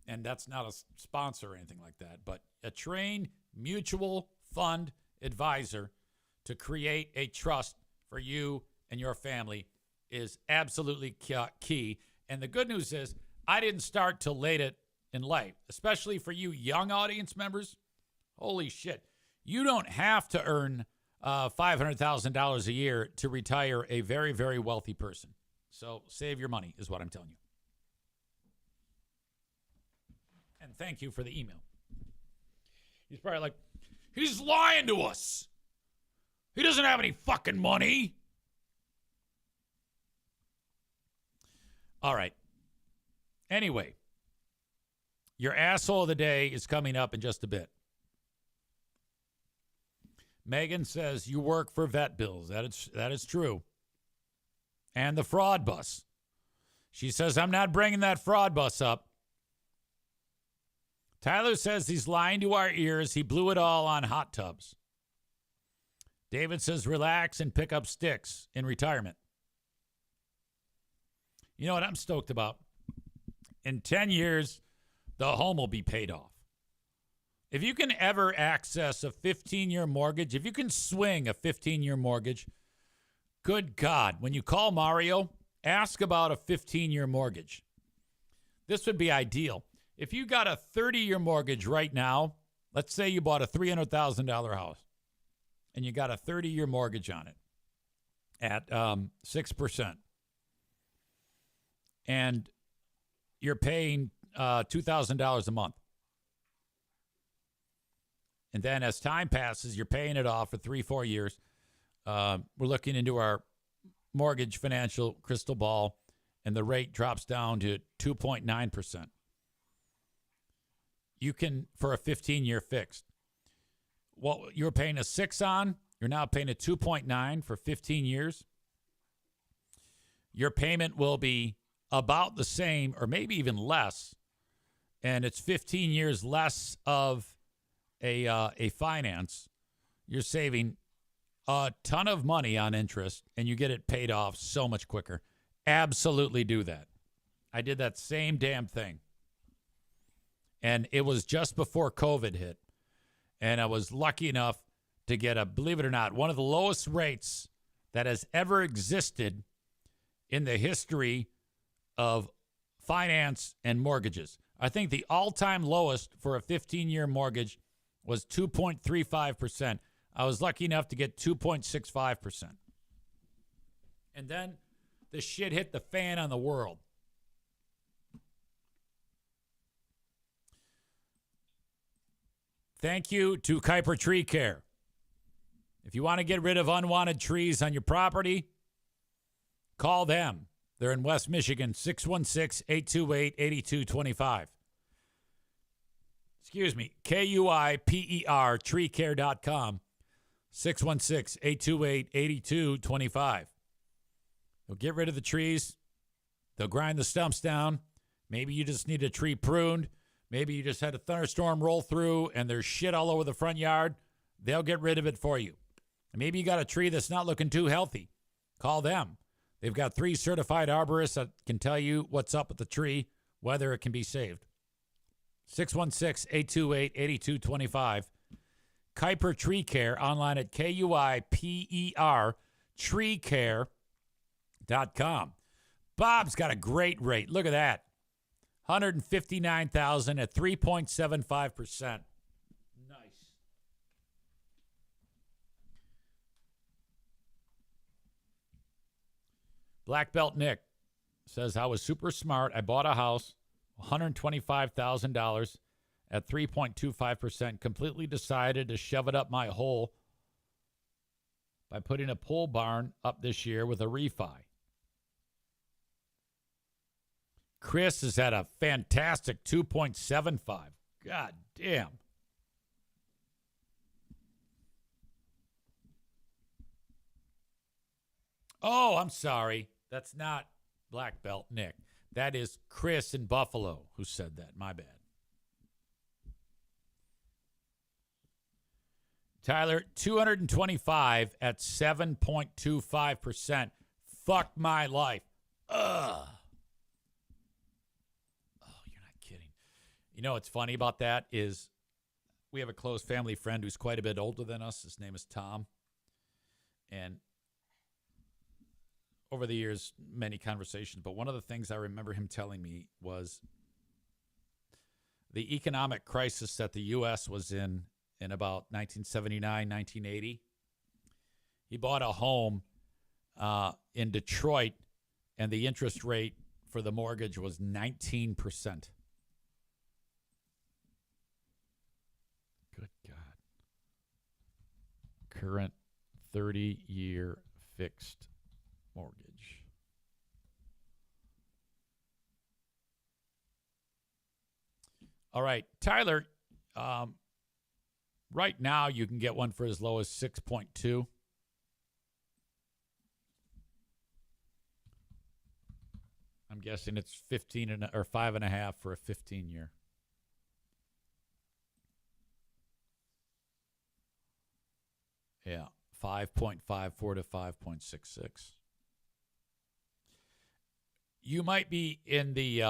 And that's not a sponsor or anything like that, but a trained mutual fund advisor to create a trust for you and your family is absolutely key. And the good news is I didn't start till late in life, especially for you young audience members. Holy shit. You don't have to earn $500,000 a year to retire a very, very wealthy person. So save your money is what I'm telling you. And thank you for the email. He's probably like, he's lying to us. He doesn't have any fucking money. All right. Anyway, your asshole of the day is coming up in just a bit. Megan says you work for vet bills. That is true. And the fraud bus. She says, I'm not bringing that fraud bus up. Tyler says he's lying to our ears. He blew it all on hot tubs. David says relax and pick up sticks in retirement. You know what I'm stoked about? In 10 years, the home will be paid off. If you can ever access a 15-year mortgage, if you can swing a 15-year mortgage, good God, when you call Mario, ask about a 15-year mortgage. This would be ideal. If you got a 30-year mortgage right now, let's say you bought a $300,000 house and you got a 30-year mortgage on it at 6%. And you're paying $2,000 a month. And then as time passes, you're paying it off for 3-4 years. We're looking into our mortgage financial crystal ball, and the rate drops down to 2.9%. You can, for a 15-year fixed, what you were paying a 6 on, you're now paying a 2.9 for 15 years. Your payment will be about the same or maybe even less, and it's 15 years less of a finance. You're saving a ton of money on interest, and you get it paid off so much quicker. Absolutely do that. I did that same damn thing. And it was just before COVID hit. And I was lucky enough to get believe it or not, one of the lowest rates that has ever existed in the history of finance and mortgages. I think the all-time lowest for a 15-year mortgage was 2.35%. I was lucky enough to get 2.65%. And then the shit hit the fan on the world. Thank you to Kuiper Tree Care. If you want to get rid of unwanted trees on your property, call them. They're in West Michigan, 616-828-8225. Excuse me, KUIPER, treecare.com, 616-828-8225. They'll get rid of the trees. They'll grind the stumps down. Maybe you just need a tree pruned. Maybe you just had a thunderstorm roll through and there's shit all over the front yard. They'll get rid of it for you. Maybe you got a tree that's not looking too healthy. Call them. They've got 3 certified arborists that can tell you what's up with the tree, whether it can be saved. 616-828-8225. Kuiper Tree Care, online at KUIPER, treecare.com. Bob's got a great rate. Look at that. $159,000 at 3.75%. Nice. Black Belt Nick says, I was super smart. I bought a house, $125,000 at 3.25%. Completely decided to shove it up my hole by putting a pole barn up this year with a refi. Chris is at a fantastic 2.75. God damn. Oh, I'm sorry. That's not Black Belt Nick. That is Chris in Buffalo who said that. My bad. Tyler, 225 at 7.25%. Fuck my life. Ugh. Oh, you're not kidding. You know what's funny about that is we have a close family friend who's quite a bit older than us. His name is Tom. And over the years, many conversations, but one of the things I remember him telling me was the economic crisis that the U.S. was in about 1979, 1980. He bought a home in Detroit, and the interest rate for the mortgage was 19%. Good God. Current 30-year fixed mortgage. All right, Tyler, right now you can get one for as low as 6.2. I'm guessing it's 15 or 5.5 for a 15-year. Yeah, 5.54 to 5.66. You might be in the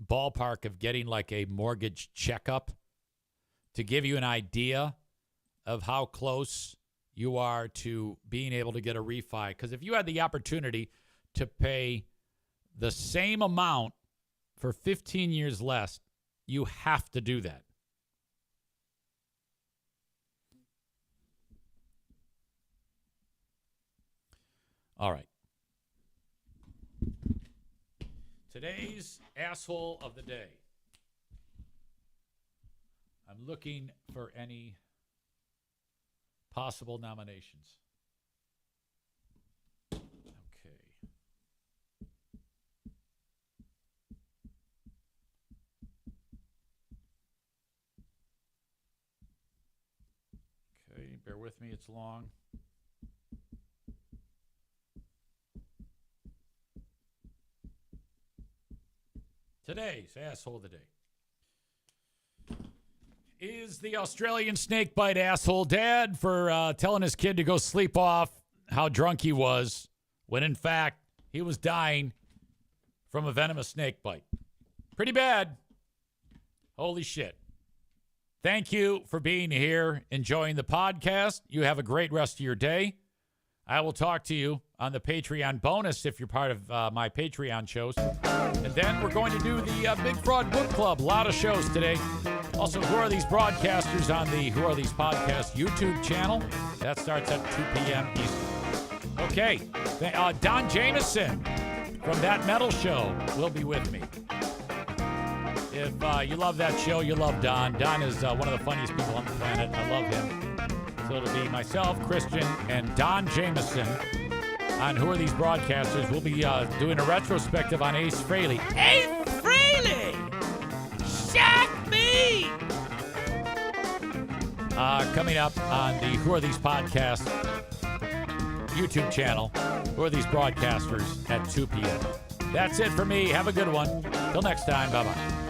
ballpark of getting like a mortgage checkup to give you an idea of how close you are to being able to get a refi. Because if you had the opportunity to pay the same amount for 15 years less, you have to do that. All right. Today's asshole of the day. I'm looking for any possible nominations. Okay. Okay, bear with me, it's long. Today's asshole of the day is the Australian snakebite asshole dad for telling his kid to go sleep off how drunk he was when, in fact, he was dying from a venomous snake bite. Pretty bad. Holy shit. Thank you for being here, enjoying the podcast. You have a great rest of your day. I will talk to you on the Patreon bonus if you're part of my Patreon shows. And then we're going to do the Big Fraud Book Club. A lot of shows today. Also, Who Are These Broadcasters on the Who Are These Podcasts YouTube channel. That starts at 2 p.m. Eastern. Okay. Don Jameson from That Metal Show will be with me. If you love that show, you love Don. Don is one of the funniest people on the planet. I love him. So it'll be myself, Christian, and Don Jameson on Who Are These Broadcasters. We'll be doing a retrospective on Ace Frehley. Ace Frehley! Shock me! Coming up on the Who Are These Podcasts YouTube channel. Who Are These Broadcasters at 2 p.m. That's it for me. Have a good one. Till next time. Bye-bye.